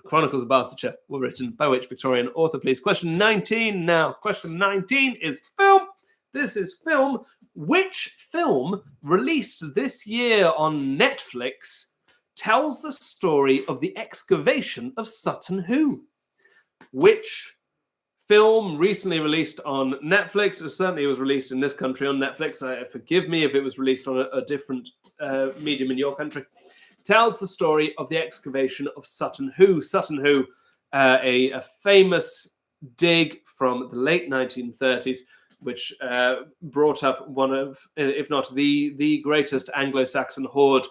Chronicles of Barsetshire were written by which Victorian author, please? Question 19 now. Question 19 is film. This is film. Which film released this year on Netflix tells the story of the excavation of Sutton Hoo? Which film recently released on Netflix? It certainly was released in this country on Netflix. Forgive me if it was released on a different medium in your country. Tells the story of the excavation of Sutton Hoo. Sutton Hoo, a famous dig from the late 1930s, which brought up one of, if not the greatest Anglo-Saxon hoard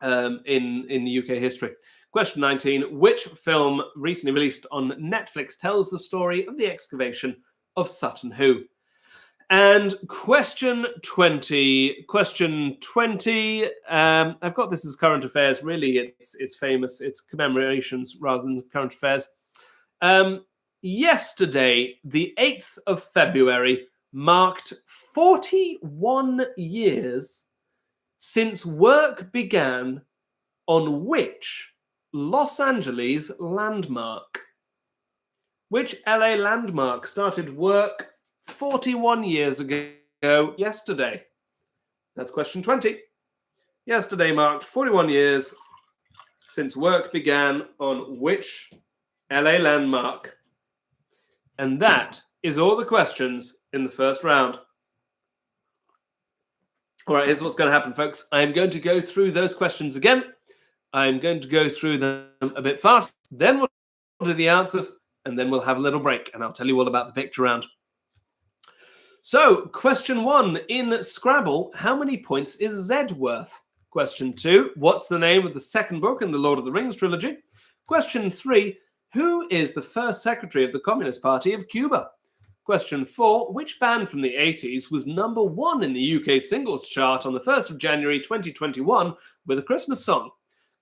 in UK history. Question 19. Which film recently released on Netflix tells the story of the excavation of Sutton Hoo? And question 20. Question 20. I've got this as current affairs. Really, it's famous. It's commemorations rather than current affairs. Yesterday, the 8th of February, marked 41 years since work began on which Los Angeles landmark? Which LA landmark started work 41 years ago yesterday? That's question 20. Yesterday marked 41 years since work began on which LA landmark? And that is all the questions in the first round. All right, here's what's going to happen, folks. I'm going to go through those questions again. I'm going to go through them a bit fast. Then we'll do the answers, and then we'll have a little break, and I'll tell you all about the picture round. So, question 1. In Scrabble, how many points is Z worth? Question 2. What's the name of the second book in the Lord of the Rings trilogy? Question 3. Who is the first secretary of the Communist Party of Cuba? Question 4. Which band from the 80s was #1 in the UK singles chart on the 1st of January 2021 with a Christmas song?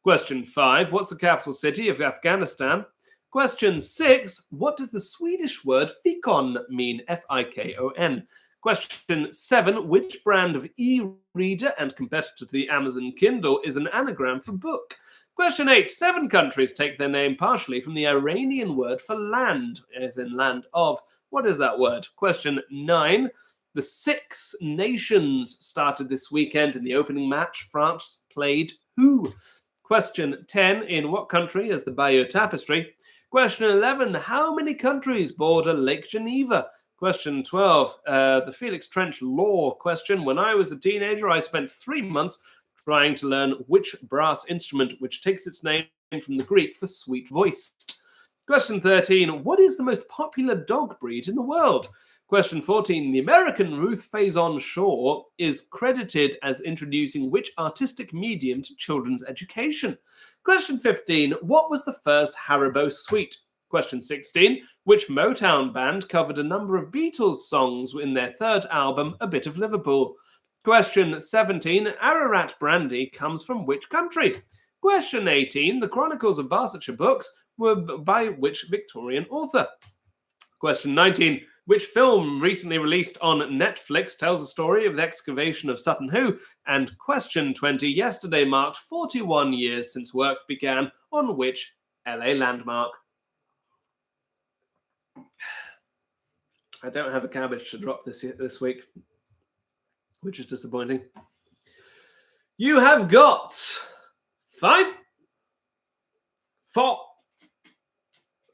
Question 5. What's the capital city of Afghanistan? Question 6. What does the Swedish word fikon mean? Fikon. Question 7. Which brand of e-reader and competitor to the Amazon Kindle is an anagram for book? Question 8. 7 countries take their name partially from the Iranian word for land, as in land of. What is that word? Question 9. The Six Nations started this weekend in the opening match. France played who? Question 10. In what country is the Bayeux Tapestry? Question 11. How many countries border Lake Geneva? Question 12. The Felix Trench law question. When I was a teenager, I spent 3 months trying to learn which brass instrument, which takes its name from the Greek for sweet voiced. Question 13. What is the most popular dog breed in the world? Question 14. The American Ruth Faison Shaw is credited as introducing which artistic medium to children's education? Question 15. What was the first Haribo sweet? Question 16. Which Motown band covered a number of Beatles songs in their third album, A Bit of Liverpool? Question 17. Ararat brandy comes from which country? Question 18. The Chronicles of Barsetshire books were by which Victorian author? Question 19. Which film recently released on Netflix tells the story of the excavation of Sutton Hoo? And question 20. Yesterday marked 41 years since work began on which LA landmark? I don't have a cabbage to drop this week, which is disappointing. You have got 5, 4,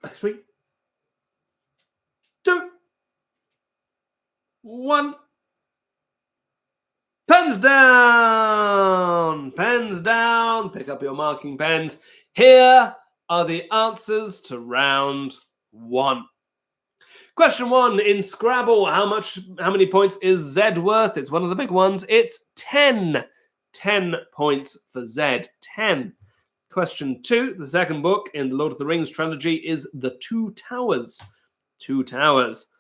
3, 2, 1. Pens down! Pens down! Pick up your marking pens. Here are the answers to round 1. Question 1. In Scrabble, how many points is Z worth? It's one of the big ones. It's 10. 10 points for Z. 10. Question 2. The second book in the Lord of the Rings trilogy is The Two Towers. Two Towers.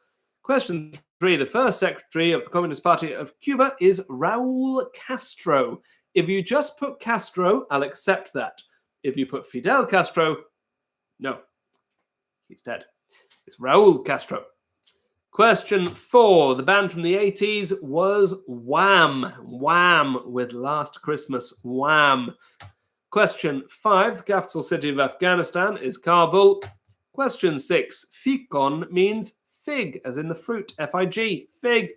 Question 3. The first secretary of the Communist Party of Cuba is Raul Castro. If you just put Castro, I'll accept that. If you put Fidel Castro, no. He's dead. It's Raul Castro. Question 4. The band from the 80s was Wham. Wham with Last Christmas. Wham. Question 5. The capital city of Afghanistan is Kabul. Question 6. Fikon means fig, as in the fruit. F-I-G. Fig.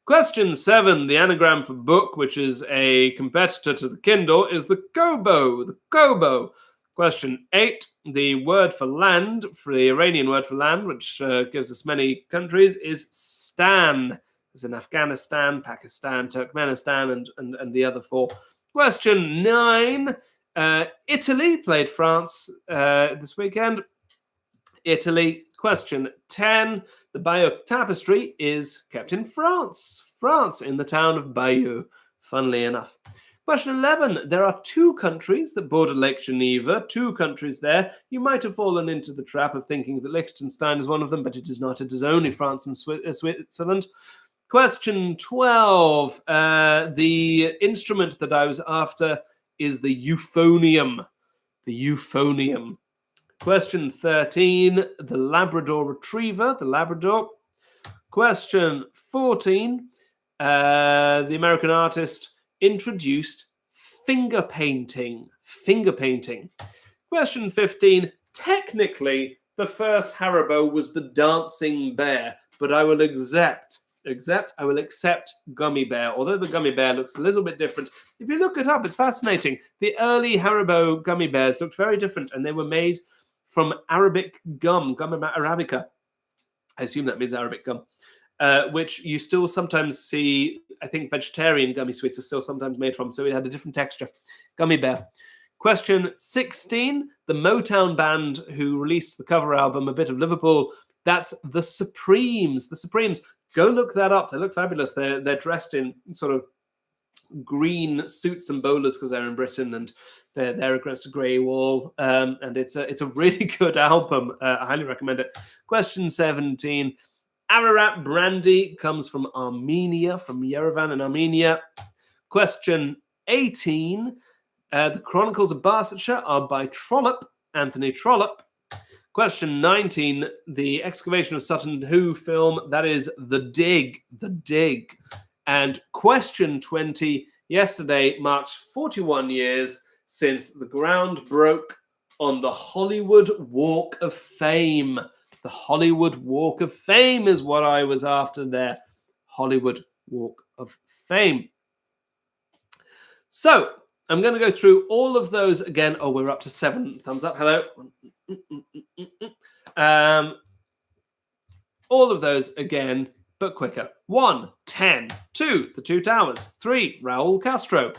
Question 7, the anagram for book, which is a competitor to the Kindle, is the Kobo. The Kobo. Question 8, the word for land, for the Iranian word for land, which gives us many countries, is Stan. As in Afghanistan, Pakistan, Turkmenistan, and the other 4. Question 9, Italy played France this weekend. Italy. Question 10, the Bayeux Tapestry is kept in France. France, in the town of Bayeux, funnily enough. Question 11, there are 2 countries that border Lake Geneva, 2 countries there. You might have fallen into the trap of thinking that Liechtenstein is one of them, but it is not. It is only France and Switzerland. Question 12, the instrument that I was after is the euphonium. The euphonium. Question 13, the Labrador Retriever, the Labrador. Question 14, the American artist introduced finger painting. Finger painting. Question 15, technically, the first Haribo was the dancing bear, but I will accept gummy bear, although the gummy bear looks a little bit different. If you look it up, it's fascinating. The early Haribo gummy bears looked very different, and they were made from Arabic gum arabica. I assume that means Arabic gum, which you still sometimes see. I think vegetarian gummy sweets are still sometimes made from, so it had a different texture. Gummy bear. Question 16, the Motown band who released the cover album, A Bit of Liverpool, that's the Supremes. The Supremes. Go look that up. They look fabulous. They're dressed in sort of green suits and bowlers because they're in Britain, and they're against a grey wall. And it's a really good album. I highly recommend it. Question 17. Ararat brandy comes from Armenia, from Yerevan in Armenia. Question 18. The Chronicles of Barsetshire are by Trollope, Anthony Trollope. Question 19, the excavation of Sutton Hoo film, that is The Dig. The Dig. And question 20, yesterday marked 41 years since the ground broke on the Hollywood Walk of Fame. The Hollywood Walk of Fame is what I was after there. Hollywood Walk of Fame. So, I'm going to go through all of those again. Oh, we're up to 7 thumbs up. Hello. All of those again, but quicker. 1, 10. 2, The Two Towers. 3, Raul Castro.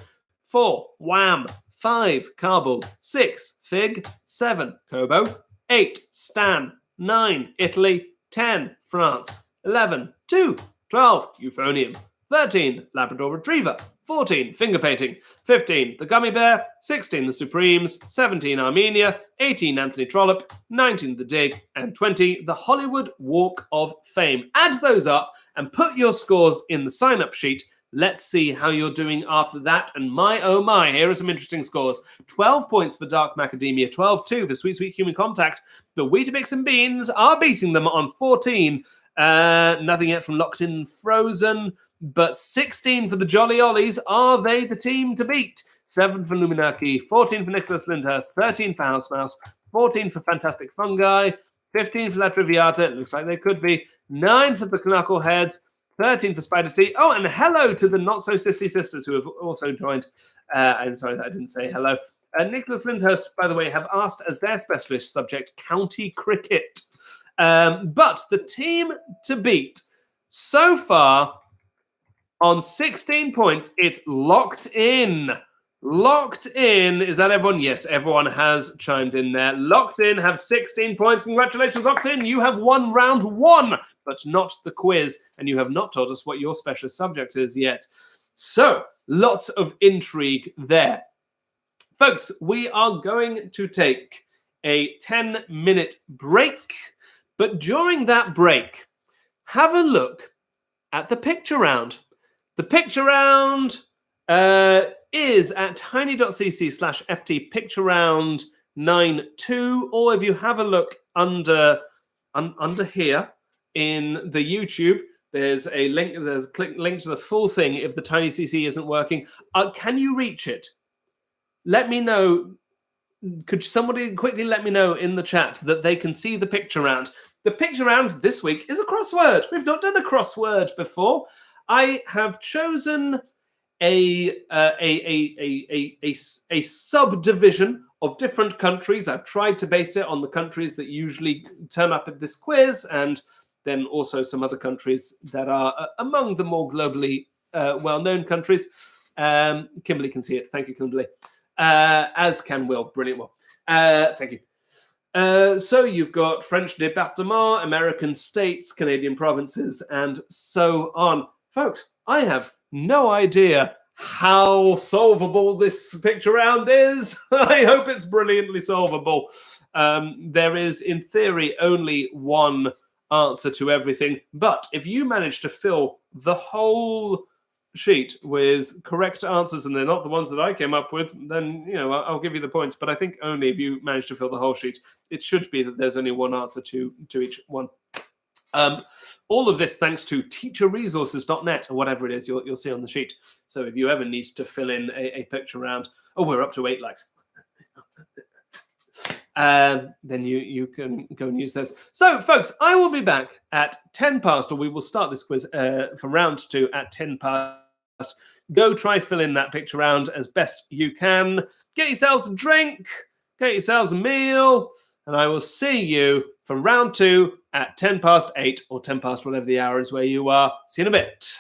4, Wham. 5, Kabul. 6, Fig. 7, Kobo. 8, Stan. 9, Italy. 10, France. 11, 2, 12, Euphonium. 13, Labrador Retriever. 14, finger painting. 15, the Gummy Bear. 16, the Supremes. 17, Armenia. 18, Anthony Trollope. 19, the Dig. And 20, the Hollywood Walk of Fame. Add those up and put your scores in the sign-up sheet. Let's see how you're doing after that. And my, oh my, here are some interesting scores. 12 points for Dark Macadamia. 12-2 for Sweet Sweet Human Contact. The Weetabix and Beans are beating them on 14. Nothing yet from Locked In Frozen. But 16 for the Jolly Ollies. Are they the team to beat? 7 for Luminaki, 14 for Nicholas Lyndhurst, 13 for House Mouse, 14 for Fantastic Fungi, 15 for La Triviata. It looks like they could be. 9 for the Knuckleheads, 13 for Spider T. Oh, and hello to the Not So Sisty Sisters who have also joined. I'm sorry that I didn't say hello. Nicholas Lyndhurst, by the way, have asked as their specialist subject county cricket. But the team to beat so far, on 16 points, it's Locked In. Locked In. Is that everyone? Yes, everyone has chimed in there. Locked In have 16 points. Congratulations, Locked In. You have won round 1, but not the quiz. And you have not told us what your specialist subject is yet. So, lots of intrigue there. Folks, we are going to take a 10-minute break. But during that break, have a look at the picture round. The picture round is at tiny.cc/ft picture round 92, or if you have a look under here in the YouTube, there's a link. There's a link to the full thing. If the Tiny CC isn't working, can you reach it? Let me know. Could somebody quickly let me know in the chat that they can see the picture round? The picture round this week is a crossword. We've not done a crossword before. I have chosen a subdivision of different countries. I've tried to base it on the countries that usually turn up at this quiz, and then also some other countries that are among the more globally well-known countries. Kimberly can see it. Thank you, Kimberly. As can Will. Brilliant, Will. Thank you. So you've got French département, American states, Canadian provinces, and so on. Folks, I have no idea how solvable this picture round is. I hope it's brilliantly solvable. There is, in theory, only one answer to everything. But if you manage to fill the whole sheet with correct answers, and they're not the ones that I came up with, then I'll give you the points. But I think only if you manage to fill the whole sheet. It should be that there's only one answer to each one. All of this thanks to teacherresources.net, or whatever it is you'll see on the sheet. So if you ever need to fill in a picture round, we're up to 8 likes. Then you can go and use those. So, folks, I will be back at 10 past, or we will start this quiz for round 2 at 10 past. Go try fill in that picture round as best you can. Get yourselves a drink, get yourselves a meal, and I will see you for round 2 at 10 past 8, or 10 past whatever the hour is where you are. See you in a bit.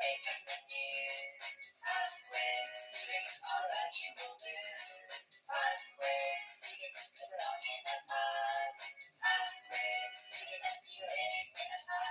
taken the news. Pop quiz, drink all that you will lose. Pop quiz, the dog in the pub. Pop quiz, the mess you ate in a pub.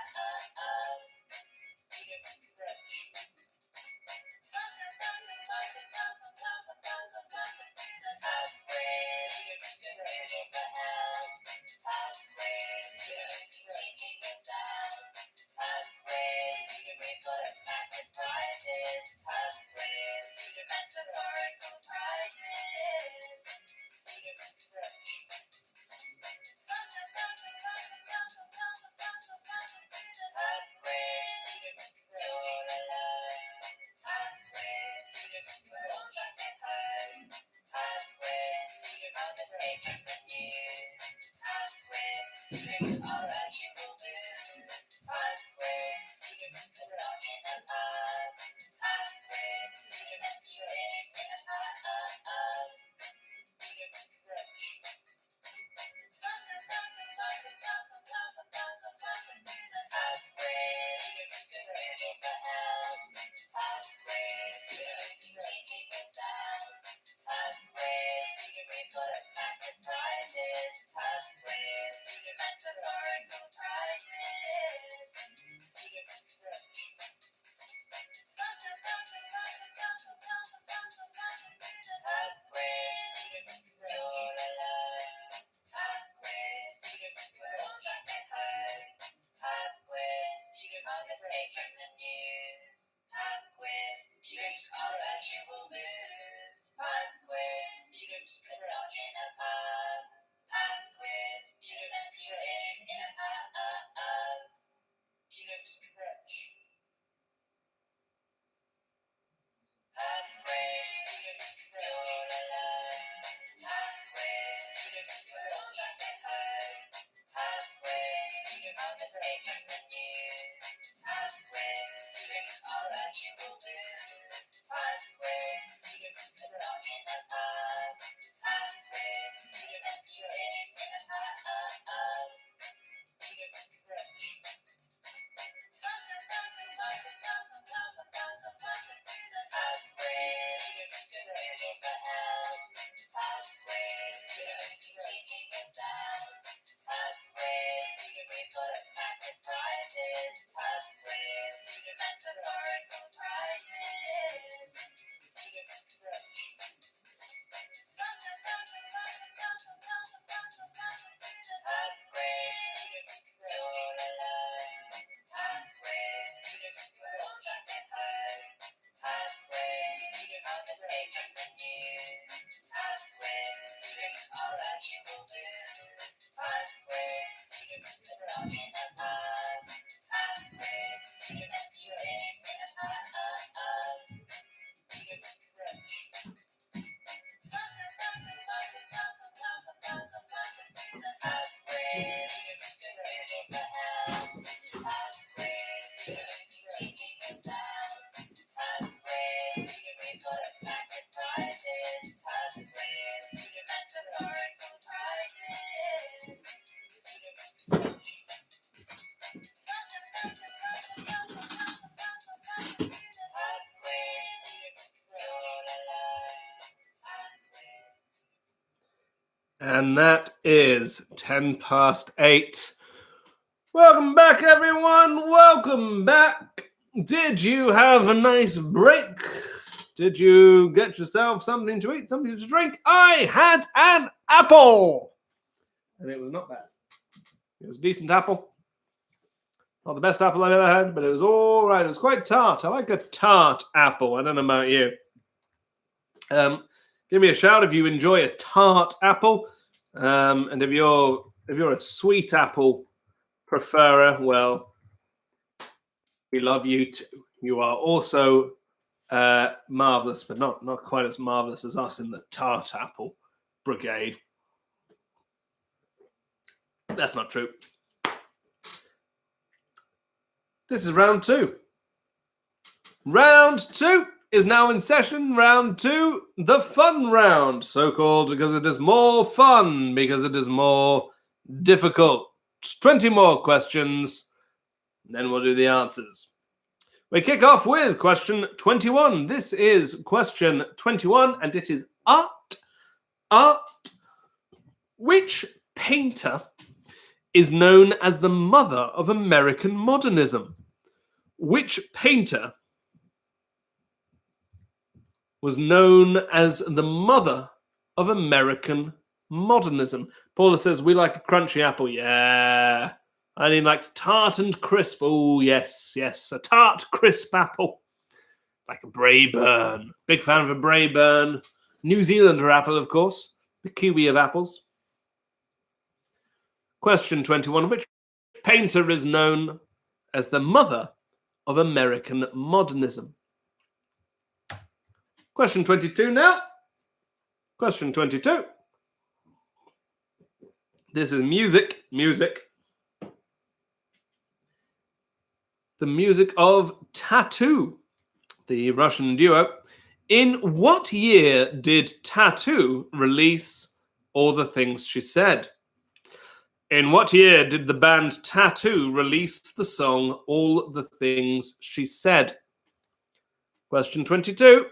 And that is 8:10. Welcome back, everyone. Welcome back. Did you have a nice break? Did you get yourself something to eat, something to drink? I had an apple. And it was not bad. It was a decent apple. Not the best apple I've ever had, but it was all right. It was quite tart. I like a tart apple. I don't know about you. Give me a shout if you enjoy a tart apple. And if you're a sweet apple preferer, well, we love you too. You are also marvelous, but not quite as marvelous as us in the tart apple brigade. That's not true. This is round 2. Round 2 is now in session. Round 2, the fun round, so called because it is more fun, because it is more difficult. 20 more questions, then we'll do the answers. We kick off with question 21. This is question 21, and it is art. Art. Which painter is known as the mother of American modernism? Which painter was known as the mother of American modernism? Paula says, we like a crunchy apple. Yeah. Eileen likes tart and crisp. Oh, yes, yes. A tart, crisp apple. Like a Braeburn. Big fan of a Braeburn. New Zealander apple, of course. The kiwi of apples. Question 21. Which painter is known as the mother of American modernism? Question 22 now. Question 22. This is music. Music. The music of Tattoo, the Russian duo. In what year did Tattoo release All the Things She Said? In what year did the band Tattoo release the song All the Things She Said? Question 22.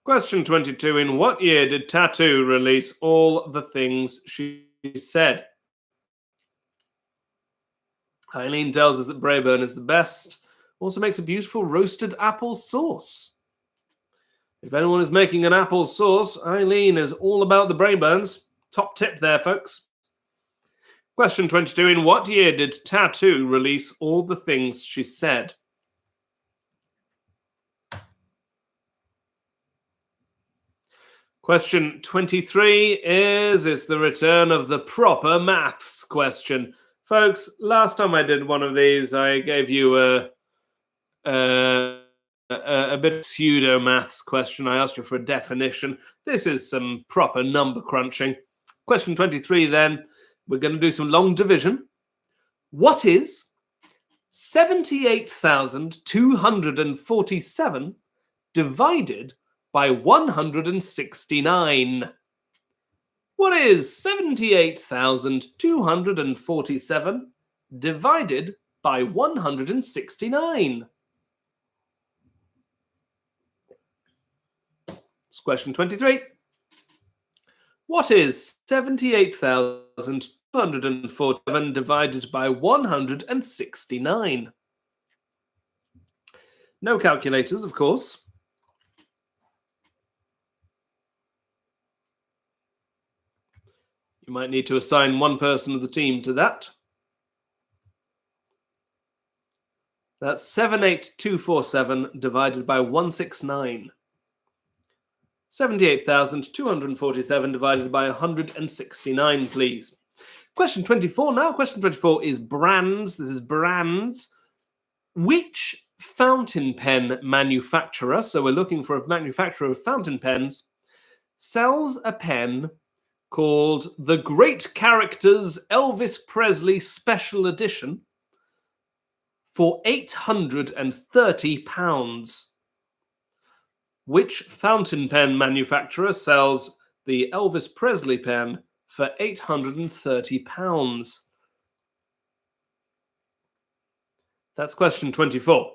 Question 22. In what year did Tattoo release All the Things She Said? Eileen tells us that Braeburn is the best. Also makes a beautiful roasted apple sauce. If anyone is making an apple sauce, Eileen is all about the Braeburns. Top tip there, folks. Question 22. In what year did Tattoo release All the Things She Said? Question 23 it's the return of the proper maths question. Folks, last time I did one of these, I gave you a bit of pseudo maths question. I asked you for a definition. This is some proper number crunching. Question 23 then, we're going to do some long division. What is 78,247 divided by 169? What is 78,247 divided by 169? It's question 23. What is 78,247 divided by 169? No calculators, of course. You might need to assign one person of the team to that. That's 78,247 divided by 169. 78,247 divided by 169, please. Question 24 now. Question 24 is brands. This is brands. Which fountain pen manufacturer, so we're looking for a manufacturer of fountain pens, sells a pen called the Great Characters Elvis Presley Special Edition for £830? Which fountain pen manufacturer sells the Elvis Presley pen for £830? That's question 24.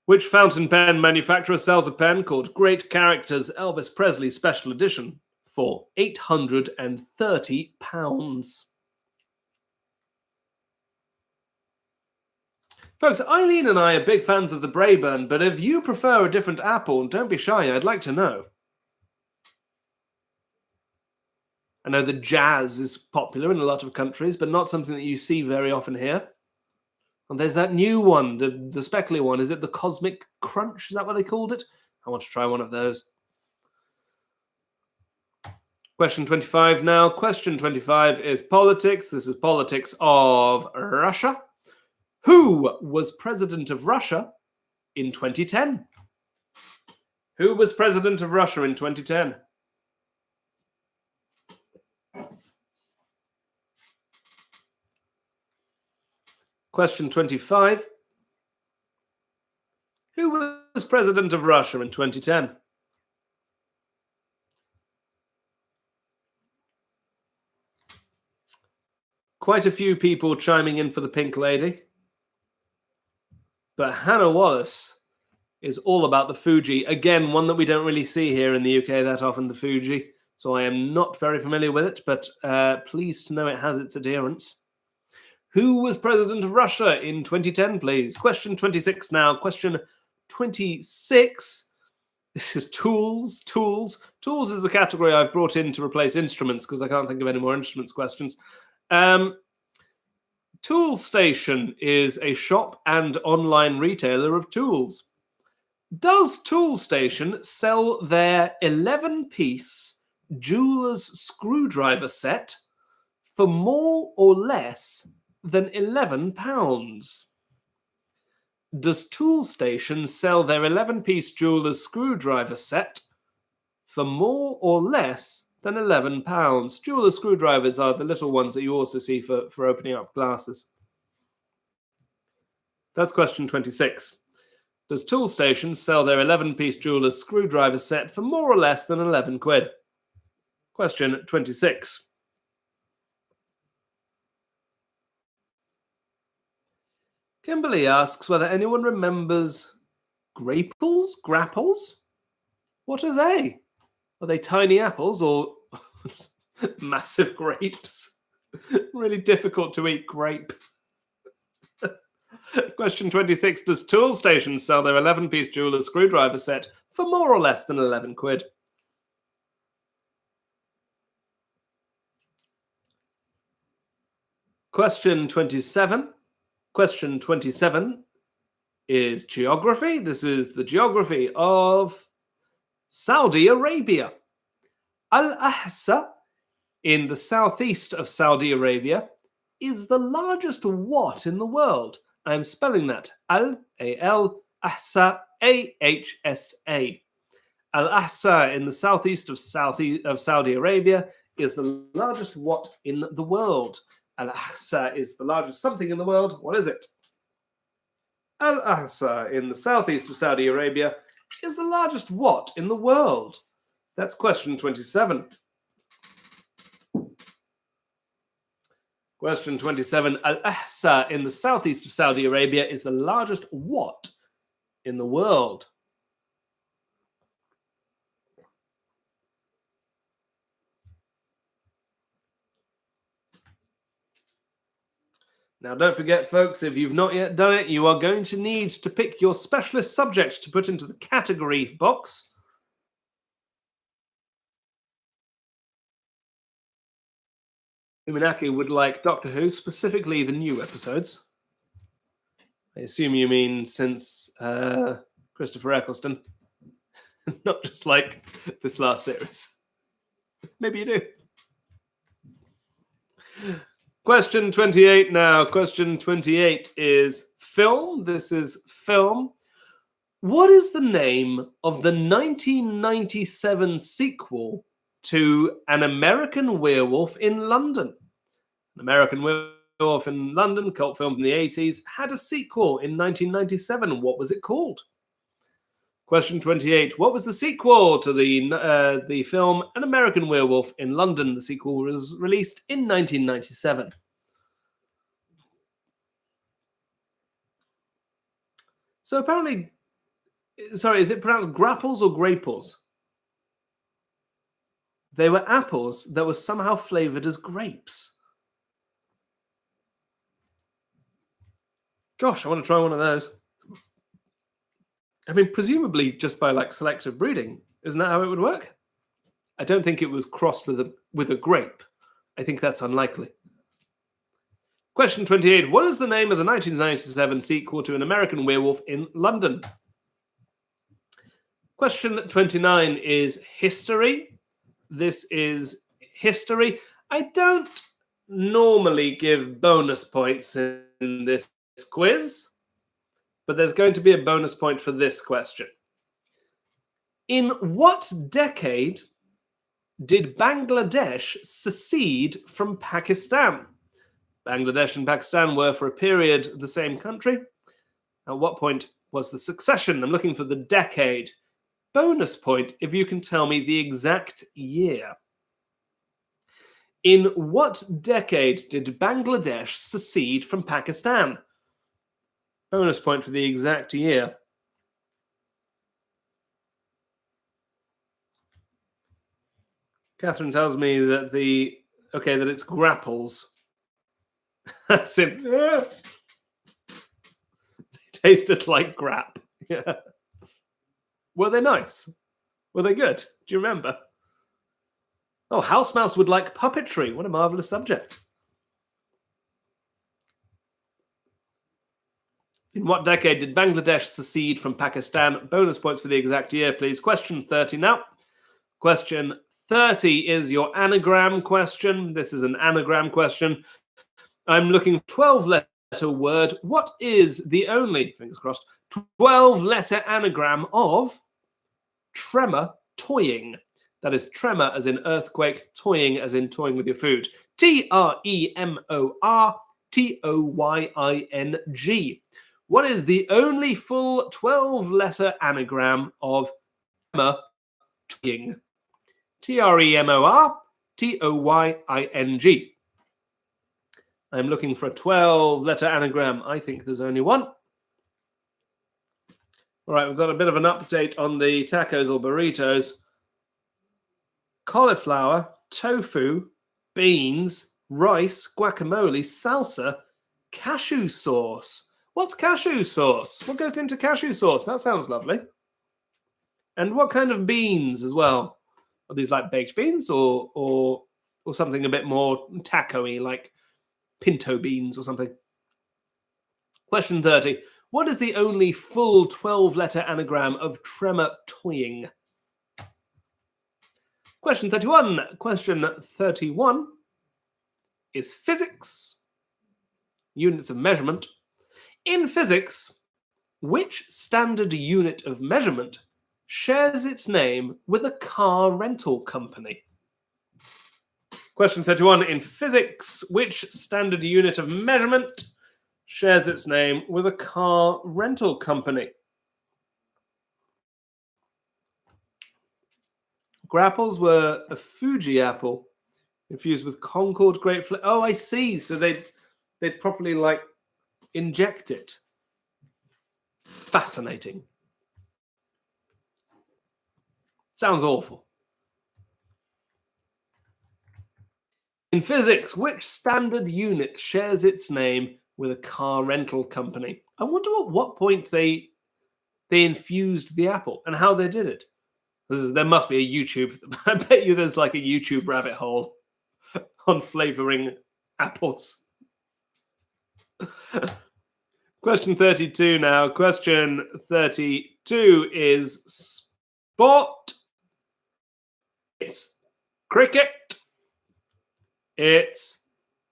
Which fountain pen manufacturer sells a pen called Great Characters Elvis Presley Special Edition for £830? Folks, Eileen and I are big fans of the Braeburn, but if you prefer a different apple, don't be shy, I'd like to know. I know the jazz is popular in a lot of countries, but not something that you see very often here. And there's that new one, the speckly one. Is it the Cosmic Crunch? Is that what they called it? I want to try one of those. Question 25 now. Question 25 is politics. This is politics of Russia. Who was president of Russia in 2010? Who was president of Russia in 2010? Question 25. Who was president of Russia in 2010? Quite a few people chiming in for the Pink Lady. But Hannah Wallace is all about the Fuji. Again, one that we don't really see here in the UK that often, the Fuji. So I am not very familiar with it, but pleased to know it has its adherents. Who was president of Russia in 2010, please? Question 26 now. Question 26. This is tools. Tools is a category I've brought in to replace instruments because I can't think of any more instruments questions. Tool Station is a shop and online retailer of tools. Does Tool Station sell their 11-piece jeweler's screwdriver set for more or less than £11? Does Tool Station sell their 11-piece jeweler's screwdriver set for more or less than £11? Jeweler's screwdrivers are the little ones that you also see for opening up glasses. That's question 26. Does Tool Station sell their 11-piece jeweler's screwdriver set for more or less than £11? Question 26. Kimberly asks whether anyone remembers grapes? Grapples? What are they? Are they tiny apples or massive grapes? Really difficult to eat grape. Question 26. Does Tool Station sell their 11-piece jeweler's screwdriver set for more or less than £11? Question 27. Question 27 is geography. This is the geography of Saudi Arabia. Al-Ahsa in the southeast of Saudi Arabia is the largest what in the world? I'm spelling that. Al-A-L, Ahsa, A-H-S-A. Al-Ahsa in the southeast of Saudi Arabia is the largest what in the world? Al-Ahsa is the largest something in the world. What is it? Al-Ahsa in the southeast of Saudi Arabia is the largest what in the world? That's question 27. Question 27. Al-Ahsa in the southeast of Saudi Arabia is the largest what in the world? Now, don't forget, folks, if you've not yet done it, you are going to need to pick your specialist subject to put into the category box. Uminaki would like Doctor Who, specifically the new episodes. I assume you mean since Christopher Eccleston, not just like this last series. Maybe you do. Question 28 now. Question 28 is film. This is film. What is the name of the 1997 sequel to An American Werewolf in London? An American Werewolf in London, cult film from the 80s, had a sequel in 1997. What was it called? Question 28. What was the sequel to the film An American Werewolf in London? The sequel was released in 1997. So apparently, sorry, is it pronounced grapples or graples? They were apples that were somehow flavored as grapes. Gosh, I want to try one of those. I mean, presumably just by like selective breeding. Isn't that how it would work? I don't think it was crossed with a grape. I think that's unlikely. Question 28. What is the name of the 1997 sequel to An American Werewolf in London? Question 29 is history. This is history. I don't normally give bonus points in this quiz, but there's going to be a bonus point for this question. In what decade did Bangladesh secede from Pakistan? Bangladesh and Pakistan were for a period the same country. At what point was the succession? I'm looking for the decade. Bonus point if you can tell me the exact year. In what decade did Bangladesh secede from Pakistan? Bonus point for the exact year. Catherine tells me that that it's grapples. They tasted like grap. Yeah. Were they nice? Were they good? Do you remember? Oh, House Mouse would like puppetry. What a marvelous subject. In what decade did Bangladesh secede from Pakistan? Bonus points for the exact year, please. Question 30 now. Question 30 is your anagram question. This is an anagram question. I'm looking for 12-letter word. What is the only, fingers crossed, 12-letter anagram of tremor toying? That is tremor as in earthquake, toying as in toying with your food. TREMOR TOYING. What is the only full 12-letter anagram of tremor toying? TREMOR TOYING. I'm looking for a 12-letter anagram. I think there's only one. All right, we've got a bit of an update on the tacos or burritos. Cauliflower, tofu, beans, rice, guacamole, salsa, cashew sauce. What's cashew sauce? What goes into cashew sauce? That sounds lovely. And what kind of beans as well? Are these like baked beans or something a bit more taco-y, like pinto beans or something? Question 30. What is the only full 12-letter anagram of tremor toying? Question 31. Question 31 is physics. Units of measurement. In physics, which standard unit of measurement shares its name with a car rental company? Question 31. In physics, which standard unit of measurement shares its name with a car rental company? Grapples were a Fuji apple infused with Concord grapefruit. Oh, I see. So they'd properly like inject it. Fascinating. Sounds awful. In physics, which standard unit shares its name with a car rental company? I wonder at what point they infused the apple and how they did it. There must be a YouTube. I bet you there's like a YouTube rabbit hole on flavoring apples. Question 32 now. Question 32 is sport. It's cricket. It's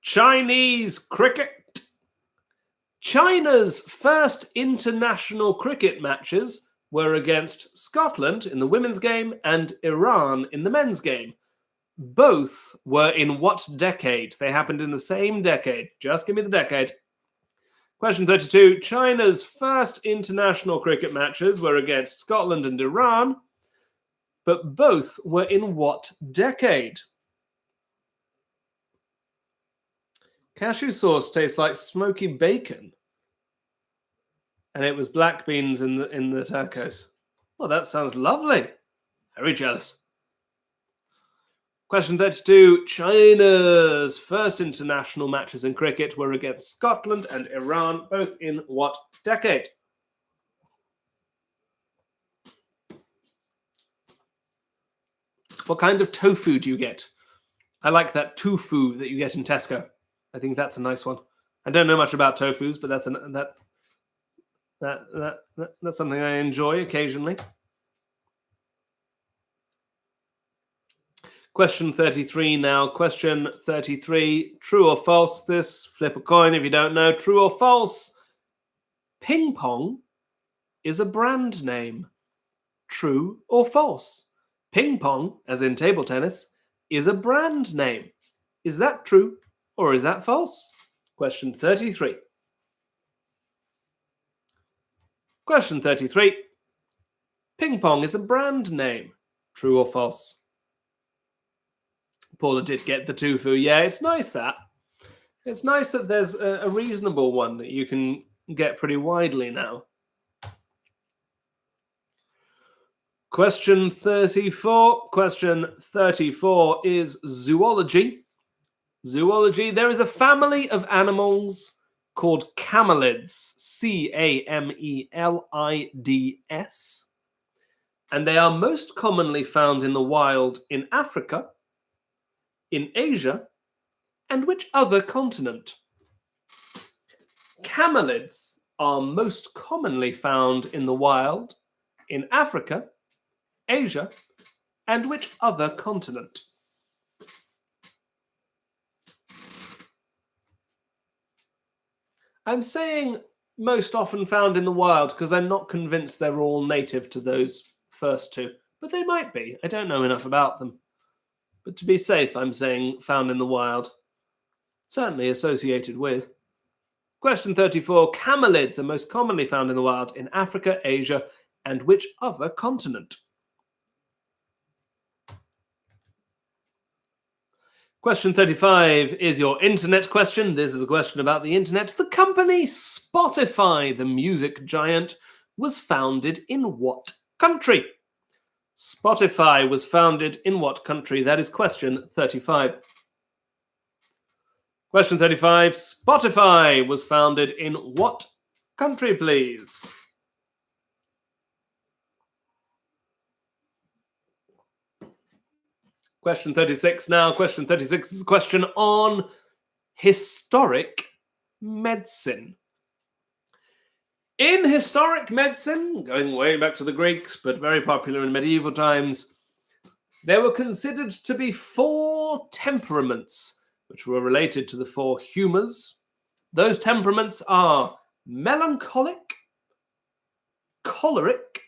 Chinese cricket. China's first international cricket matches were against Scotland in the women's game and Iran in the men's game. Both were in what decade? They happened in the same decade. Just give me the decade. Question 32. China's first international cricket matches were against Scotland and Iran, but both were in what decade? Cashew sauce tastes like smoky bacon. And it was black beans in the tacos. Well, that sounds lovely. Very jealous. Question 32. China's first international matches in cricket were against Scotland and Iran, both in what decade? What kind of tofu do you get? I like that tofu that you get in Tesco. I think that's a nice one. I don't know much about tofus, but that's something I enjoy occasionally. Question 33 now. Question 33. True or false? This, flip a coin if you don't know. True or false? Ping pong is a brand name. True or false? Ping pong, as in table tennis, is a brand name. Is that true or is that false? Question 33. Question 33. Ping pong is a brand name. True or false? Paula did get the tofu. Yeah, it's nice that. It's nice that there's a reasonable one that you can get pretty widely now. Question 34. Question 34 is zoology. Zoology. There is a family of animals called camelids, Camelids, and they are most commonly found in the wild in Africa, in Asia, and which other continent? Camelids are most commonly found in the wild in Africa, Asia, and which other continent? I'm saying most often found in the wild because I'm not convinced they're all native to those first two, but they might be. I don't know enough about them. But to be safe, I'm saying found in the wild. Certainly associated with. Question 34. Camelids are most commonly found in the wild in Africa, Asia, and which other continent? Question 35 is your internet question. This is a question about the internet. The company Spotify, the music giant, was founded in what country? Spotify was founded in what country? That is question 35. Question 35. Spotify was founded in what country, please? Question 36 now. Question 36 is a question on historic medicine. In historic medicine, going way back to the Greeks, but very popular in medieval times, there were considered to be 4 temperaments which were related to the 4 humours. Those temperaments are melancholic, choleric,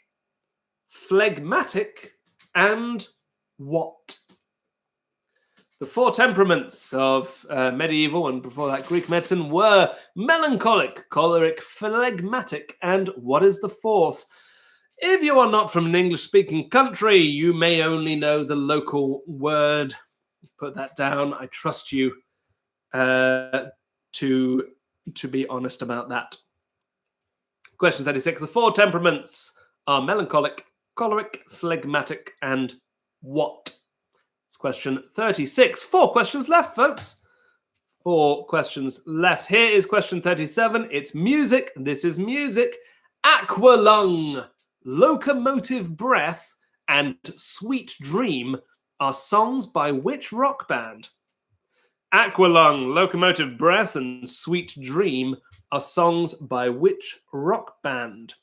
phlegmatic, and what? The 4 temperaments of medieval and before that Greek medicine were melancholic, choleric, phlegmatic, and what is the 4th? If you are not from an English-speaking country, you may only know the local word. Put that down. I trust you to be honest about that. Question 36. The 4 temperaments are melancholic, choleric, phlegmatic, and what? It's question 36. 4 questions left, folks. 4 questions left. Here is question 37. It's music. This is music. Aqualung, Locomotive Breath, and Sweet Dream are songs by which rock band? Aqualung, Locomotive Breath, and Sweet Dream are songs by which rock band?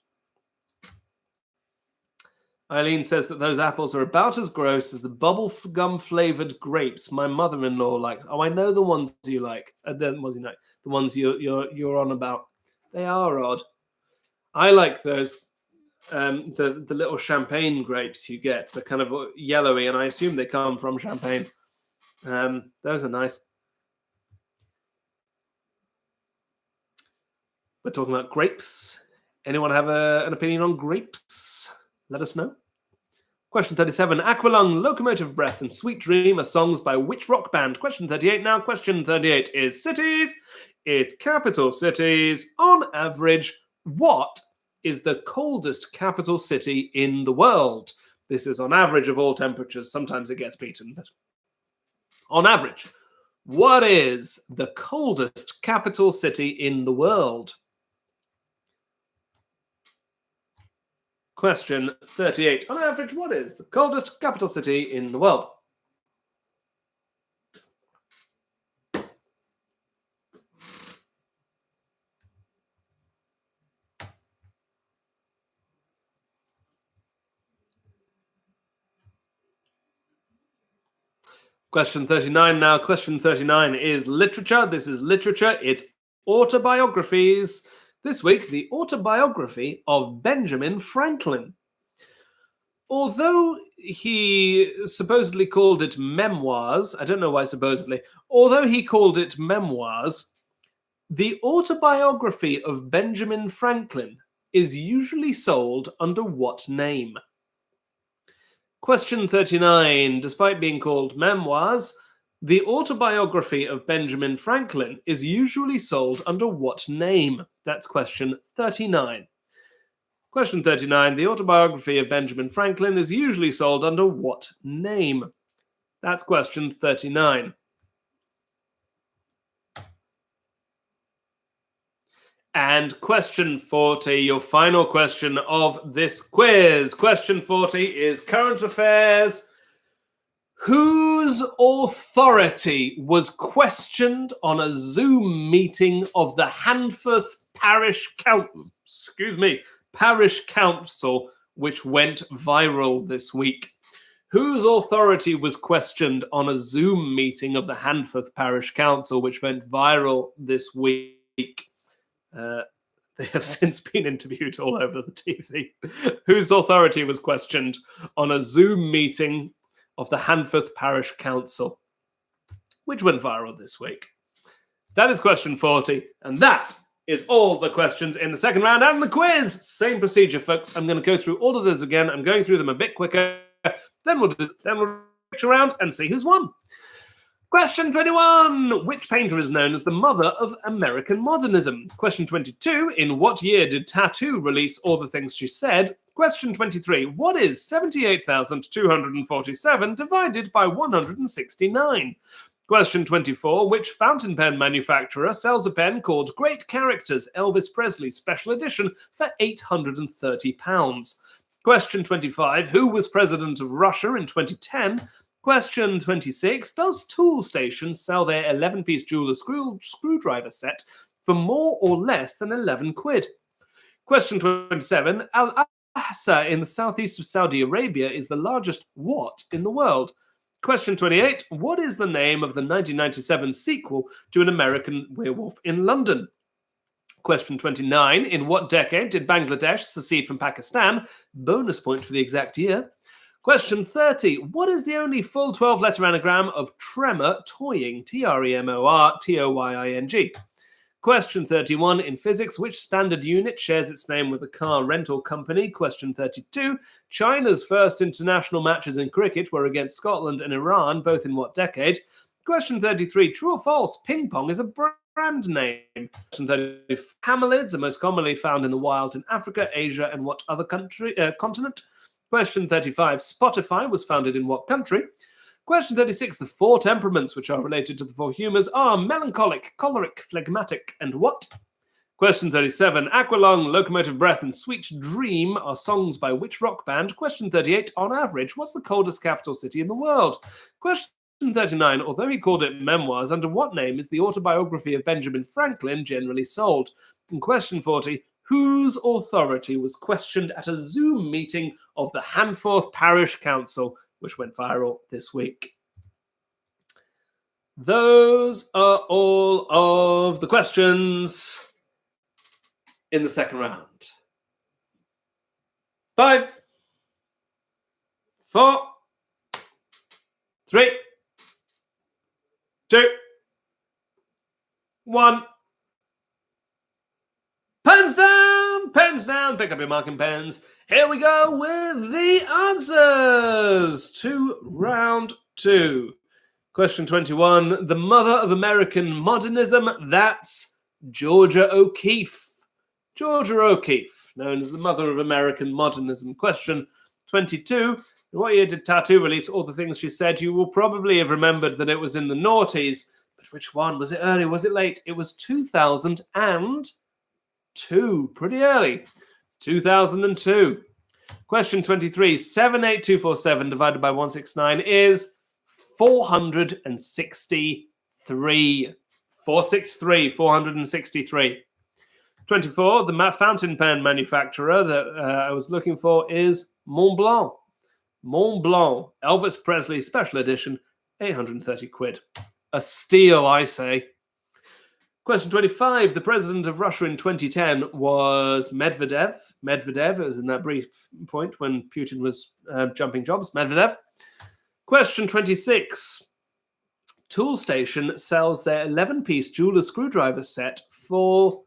Eileen says that those apples are about as gross as the bubble gum flavored grapes my mother-in-law likes. Oh, I know the ones you like. The ones you're on about. They are odd. I like those. The little champagne grapes you get. They're kind of yellowy, and I assume they come from Champagne. Those are nice. We're talking about grapes. Anyone have an opinion on grapes? Let us know. Question 37. Aqualung, Locomotive Breath, and Sweet Dream are songs by which rock band? Question 38 now. Question 38 is cities. It's capital cities. On average, what is the coldest capital city in the world? This is on average of all temperatures. Sometimes it gets beaten, but on average, what is the coldest capital city in the world? Question 38. On average, what is the coldest capital city in the world? Question 39 now. Question 39 is literature. This is literature. It's autobiographies. This week, the autobiography of Benjamin Franklin. Although he supposedly called it memoirs, I don't know why supposedly, although he called it memoirs, the autobiography of Benjamin Franklin is usually sold under what name? Question 39. Despite being called memoirs, The autobiography of Benjamin Franklin is usually sold under what name? That's question 39. Question 39. The autobiography of Benjamin Franklin is usually sold under what name? That's question 39. And question 40, your final question of this quiz. Question 40 is current affairs. Whose authority was questioned on a Zoom meeting of the Handforth Parish Council, which went viral this week? Whose authority was questioned on a Zoom meeting of the Handforth Parish Council, which went viral this week? They have since been interviewed all over the TV. Whose authority was questioned on a Zoom meeting of the Handforth Parish Council, which went viral this week? That is question 40, and that is all the questions in the second round and the quiz. Same procedure, folks. I'm going to go through all of those again. I'm going through them a bit quicker. Then we'll switch around and see who's won. Question 21. Which painter is known as the mother of American modernism? Question 22. In what year did Tattoo release All the Things She Said? Question 23. What is 78,247 divided by 169? Question 24. Which fountain pen manufacturer sells a pen called Great Characters Elvis Presley Special Edition for £830? Question 25. Who was president of Russia in 2010? Question 26. Does Tool Station sell their 11-piece jeweler screwdriver set for more or less than 11 quid? Question 27. Al-Ahsa in the southeast of Saudi Arabia is the largest what in the world? Question 28. What is the name of the 1997 sequel to An American Werewolf in London? Question 29. In what decade did Bangladesh secede from Pakistan? Bonus point for the exact year. Question 30. What is the only full 12-letter anagram of tremor toying? TREMOR TOYING. Question 31. In physics, which standard unit shares its name with a car rental company? Question 32. China's first international matches in cricket were against Scotland and Iran, both in what decade? Question 33. True or false? Ping pong is a brand name. Question 34. Camelids are most commonly found in the wild in Africa, Asia, and what other continent? Question 35. Spotify was founded in what country? Question 36. The four temperaments which are related to the four humours are melancholic, choleric, phlegmatic, and what? Question 37. Aqualung, Locomotive Breath, and Sweet Dream are songs by which rock band? Question 38. On average, what's the coldest capital city in the world? Question 39. Although he called it memoirs, under what name is the autobiography of Benjamin Franklin generally sold? And question 40. Whose authority was questioned at a Zoom meeting of the Handforth Parish Council, which went viral this week? Those are all of the questions in the second round. 5, 4, 3, 2, 1. Pens down, pick up your marking pens. Here we go with the answers to round 2. Question 21, the mother of American modernism, that's Georgia O'Keeffe. Georgia O'Keeffe, known as the mother of American modernism. Question 22, in what year did Tattoo release All the Things She Said? You will probably have remembered that it was in the noughties, but which one? Was it early? Was it late? It was 2002, pretty early. 2002. Question 23. 78247 divided by 169 is 463. 463. 24. The fountain pen manufacturer that I was looking for is Montblanc. Montblanc. Elvis Presley Special Edition. 830 quid. A steal, I say. Question 25. The president of Russia in 2010 was Medvedev. Medvedev, as in that brief point when Putin was jumping jobs. Medvedev. Question 26. Tool Station sells their 11-piece jeweler screwdriver set for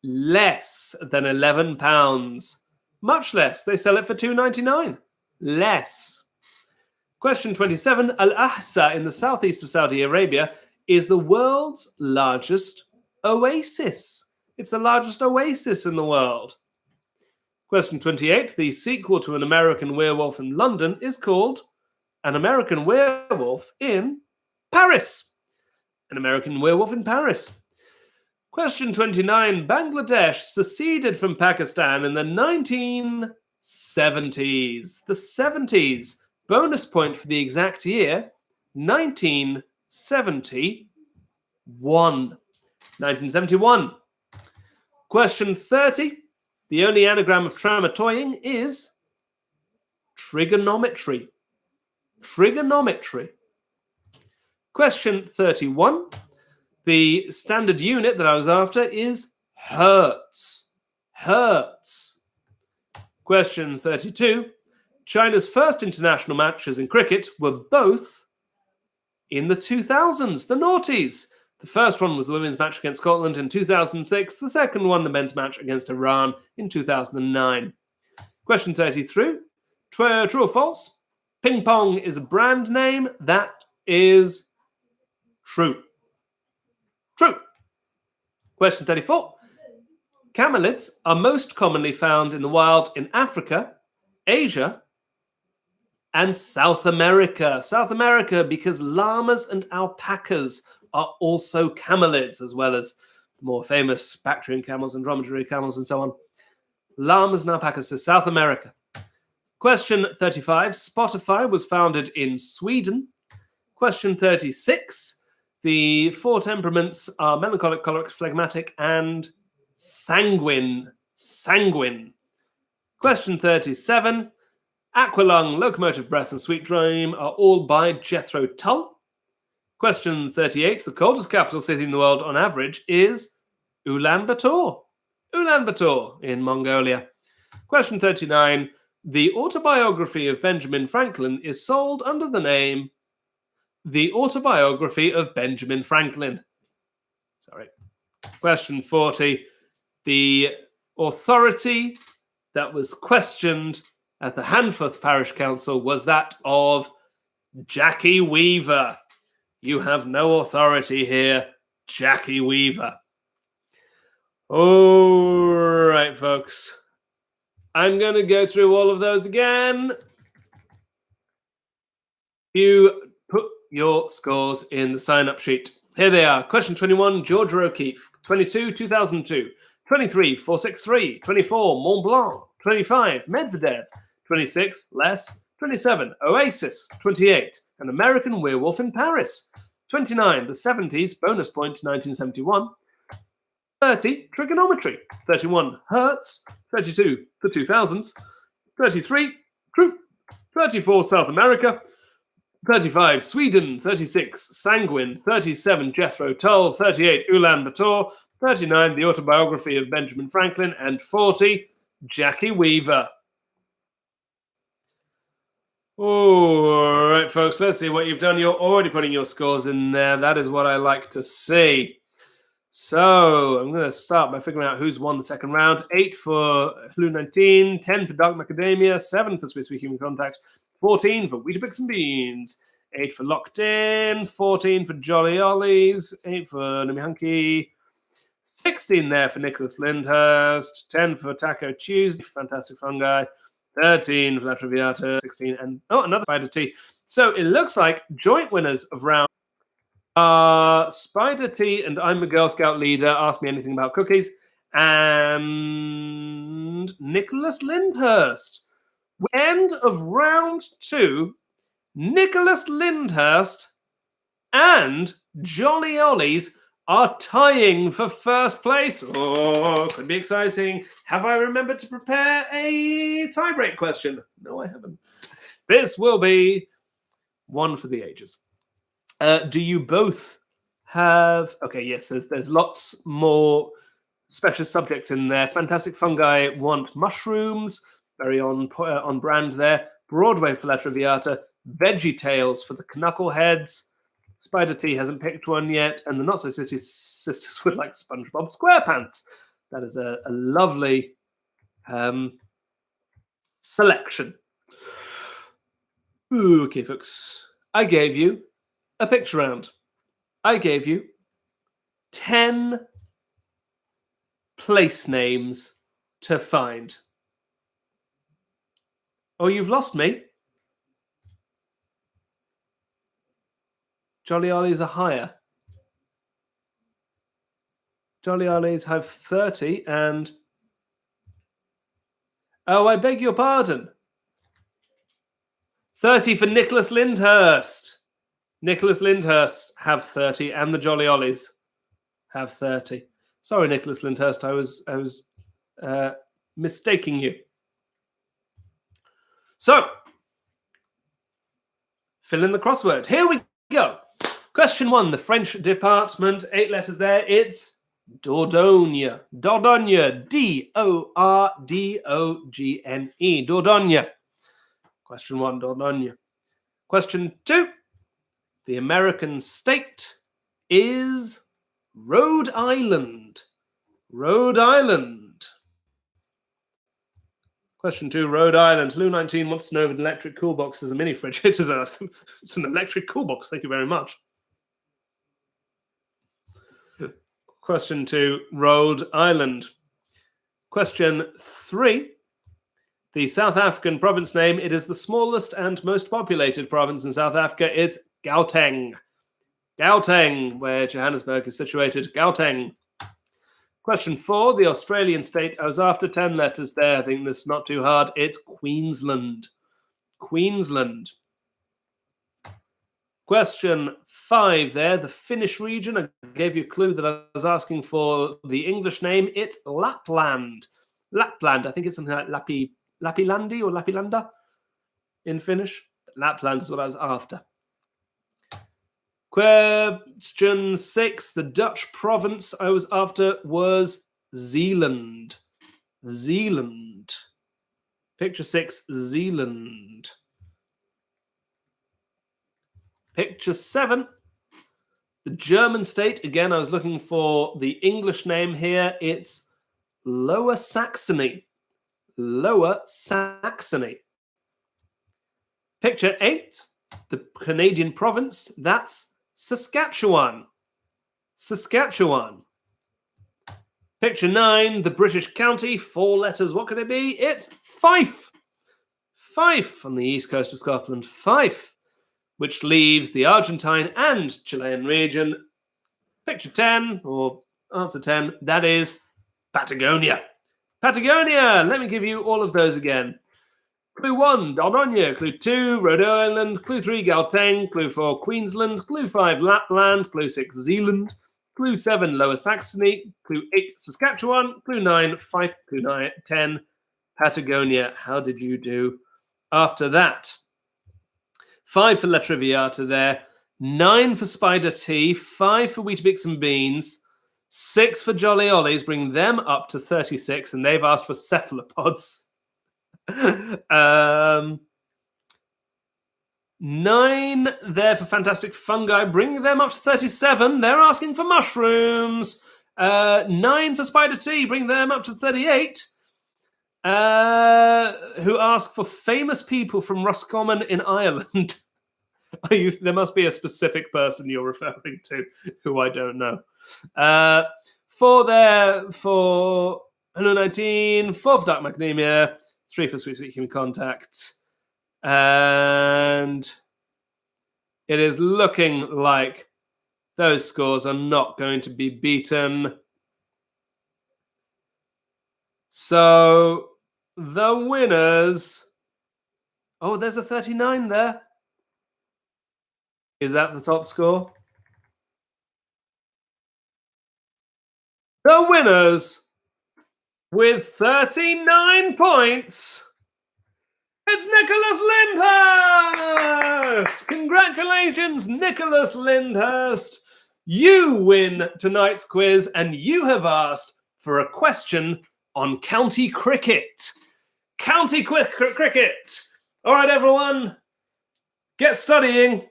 less than £11. Much less. They sell it for £2.99. Less. Question 27. Al-Ahsa in the southeast of Saudi Arabia is the world's largest oasis. It's the largest oasis in the world. Question 28. The sequel to An American Werewolf in London is called An American Werewolf in Paris. An American Werewolf in Paris. Question 29. Bangladesh seceded from Pakistan in the 1970s. The 70s. Bonus point for the exact year, 1971. 1971. Question 30. The only anagram of tramatoying is trigonometry. Trigonometry. Question 31. The standard unit that I was after is hertz. Hertz. Question 32. China's first international matches in cricket were both in the 2000s, the noughties. The first one was the women's match against Scotland in 2006. The second one, the men's match against Iran in 2009. Question 33. True or false? Ping pong is a brand name. That is true. True. Question 34. Camelids are most commonly found in the wild in Africa, Asia, and South America. South America, because llamas and alpacas are also camelids, as well as the more famous Bactrian camels and dromedary camels and so on. Llamas and alpacas, so South America. Question 35. Spotify was founded in Sweden. Question 36. The four temperaments are melancholic, choleric, phlegmatic, and sanguine. Sanguine. Question 37. Aqualung, Locomotive Breath, and Sweet Dream are all by Jethro Tull. Question 38. The coldest capital city in the world on average is Ulaanbaatar. Ulaanbaatar in Mongolia. Question 39. The autobiography of Benjamin Franklin is sold under the name The Autobiography of Benjamin Franklin. Sorry. Question 40. The authority that was questioned at the Hanforth Parish Council was that of Jackie Weaver. You have no authority here, Jackie Weaver. All right, folks. I'm going to go through all of those again. You put your scores in the sign-up sheet. Here they are. Question 21, Georgia O'Keeffe. 22, 2002. 23, 463. 24, Mont Blanc. 25, Medvedev. 26, Les. 27, Oasis. 28, An American Werewolf in Paris. 29, the 70s, bonus point 1971. 30, Trigonometry. 31, Hertz. 32, the 2000s. 33, True. 34, South America. 35, Sweden. 36, Sanguine. 37, Jethro Tull. 38, Ulaanbaatar. 39, The Autobiography of Benjamin Franklin. And 40, Jackie Weaver. All right, folks, let's see what you've done. You're already putting your scores in there. That is what I like to see. So I'm going to start by figuring out who's won the second round. 8 for Hlu 19, 10 for Dark Macadamia, 7 for Swiss Human Contact, 14 for Weetabix and Beans, 8 for Locked In, 14 for Jolly Ollies, 8 for Numihunky, 16 there for Nicholas Lyndhurst, 10 for Taco Tuesday, Fantastic Fungi, 13 for La Traviata, 16, and another Spider Tea. So it looks like joint winners of round Spider Tea and I'm a Girl Scout leader. Ask me anything about cookies. And Nicholas Lyndhurst. End of round 2. Nicholas Lyndhurst and Jolly Ollies are tying for first place. Oh, could be exciting. Have I remembered to prepare a tiebreak question? No, I haven't. This will be one for the ages. Do you both have... Okay, yes, there's lots more special subjects in there. Fantastic Fungi want mushrooms. Very on brand there. Broadway for La Traviata. Veggie Tales for the Knuckleheads. Spider Tea hasn't picked one yet. And the Not So City Sisters would like SpongeBob SquarePants. That is a lovely selection. Okay, folks. I gave you a picture round. I gave you 10 place names to find. Oh, you've lost me. Jolly Ollies are higher. Jolly Ollies have 30 and... Oh, I beg your pardon. 30 for Nicholas Lyndhurst. Nicholas Lyndhurst have 30 and the Jolly Ollies have 30. Sorry, Nicholas Lyndhurst, I was mistaking you. So, fill in the crossword. Here we go. Question 1, the French department, 8 letters there. It's Dordogne. Dordogne. D-O-R-D-O-G-N-E. Dordogne. Question 1, Dordogne. Question 2, the American state is Rhode Island. Rhode Island. Question 2, Rhode Island. Lou 19 wants to know if an electric cool box is a mini fridge. It's an electric cool box. Thank you very much. Question 2, Rhode Island. Question 3, the South African province name. It is the smallest and most populated province in South Africa. It's Gauteng. Gauteng, where Johannesburg is situated. Gauteng. Question 4, the Australian state. I was after 10 letters there. I think that's not too hard. It's Queensland. Queensland. Question 5 there, the Finnish region. I gave you a clue that I was asking for the English name. It's Lapland. Lapland. I think it's something like Lapilandi or Lapilanda in Finnish. Lapland is what I was after. Question 6, the Dutch province I was after was Zeeland. Zeeland. Picture 6, Zeeland. Picture 7, the German state. Again, I was looking for the English name here. It's Lower Saxony. Lower Saxony. Picture 8, the Canadian province. That's Saskatchewan. Saskatchewan. Picture 9, the British county. 4 letters. What could it be? It's Fife. Fife on the east coast of Scotland. Fife, which leaves the Argentine and Chilean region. Picture 10, or answer 10, that is Patagonia. Patagonia! Let me give you all of those again. Clue 1, Dordogne. Clue 2, Rhode Island. Clue 3, Gauteng. Clue 4, Queensland. Clue 5, Lapland. Clue 6, Zealand. Clue 7, Lower Saxony. Clue 8, Saskatchewan. Clue 9, Fife. Clue 10, Patagonia. How did you do after that? 5 for La Traviata there. 9 for Spider Tea. 5 for Weetabix and Beans. 6 for Jolly Ollies. Bring them up to 36. And they've asked for cephalopods. 9 there for Fantastic Fungi, bringing them up to 37. They're asking for mushrooms. 9 for Spider Tea, bring them up to 38. Who ask for famous people from Roscommon in Ireland. There must be a specific person you're referring to, who I don't know. 4 there for Hello 19. 4 for Dark Macadamia. 3 for Sweet Sweet Human Contact. And it is looking like those scores are not going to be beaten. So the winners... Oh, there's a 39 there. Is that the top score? The winners with 39 points, it's Nicholas Lyndhurst! Congratulations, Nicholas Lyndhurst. You win tonight's quiz, and you have asked for a question on county cricket. County cricket. All right, everyone, get studying.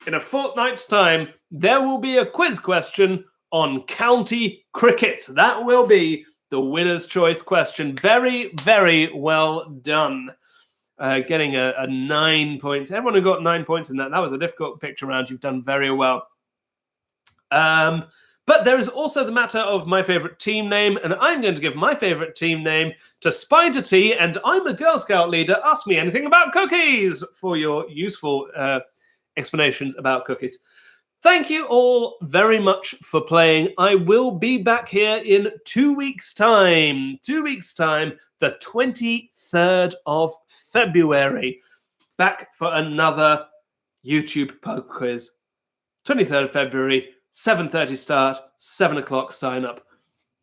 In a fortnight's time, there will be a quiz question on county cricket. That will be the winner's choice question. Very, very well done. getting a 9 points. Everyone who got 9 points in that was a difficult picture round. You've done very well. But there is also the matter of my favorite team name, and I'm going to give my favorite team name to Spider Tea, and I'm a Girl Scout leader. Ask me anything about cookies for your useful explanations about cookies. Thank you all very much for playing. I will be back here in 2 weeks' time. 2 weeks' time, the 23rd of February. Back for another YouTube pub quiz. 23rd of February, 7:30 start, 7 o'clock sign up.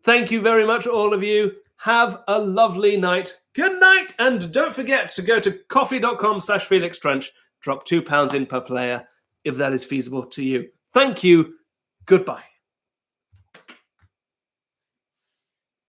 Thank you very much, all of you. Have a lovely night. Good night. And don't forget to go to coffee.com/FelixTrench. Drop £2 in per player if that is feasible to you. Thank you. Goodbye.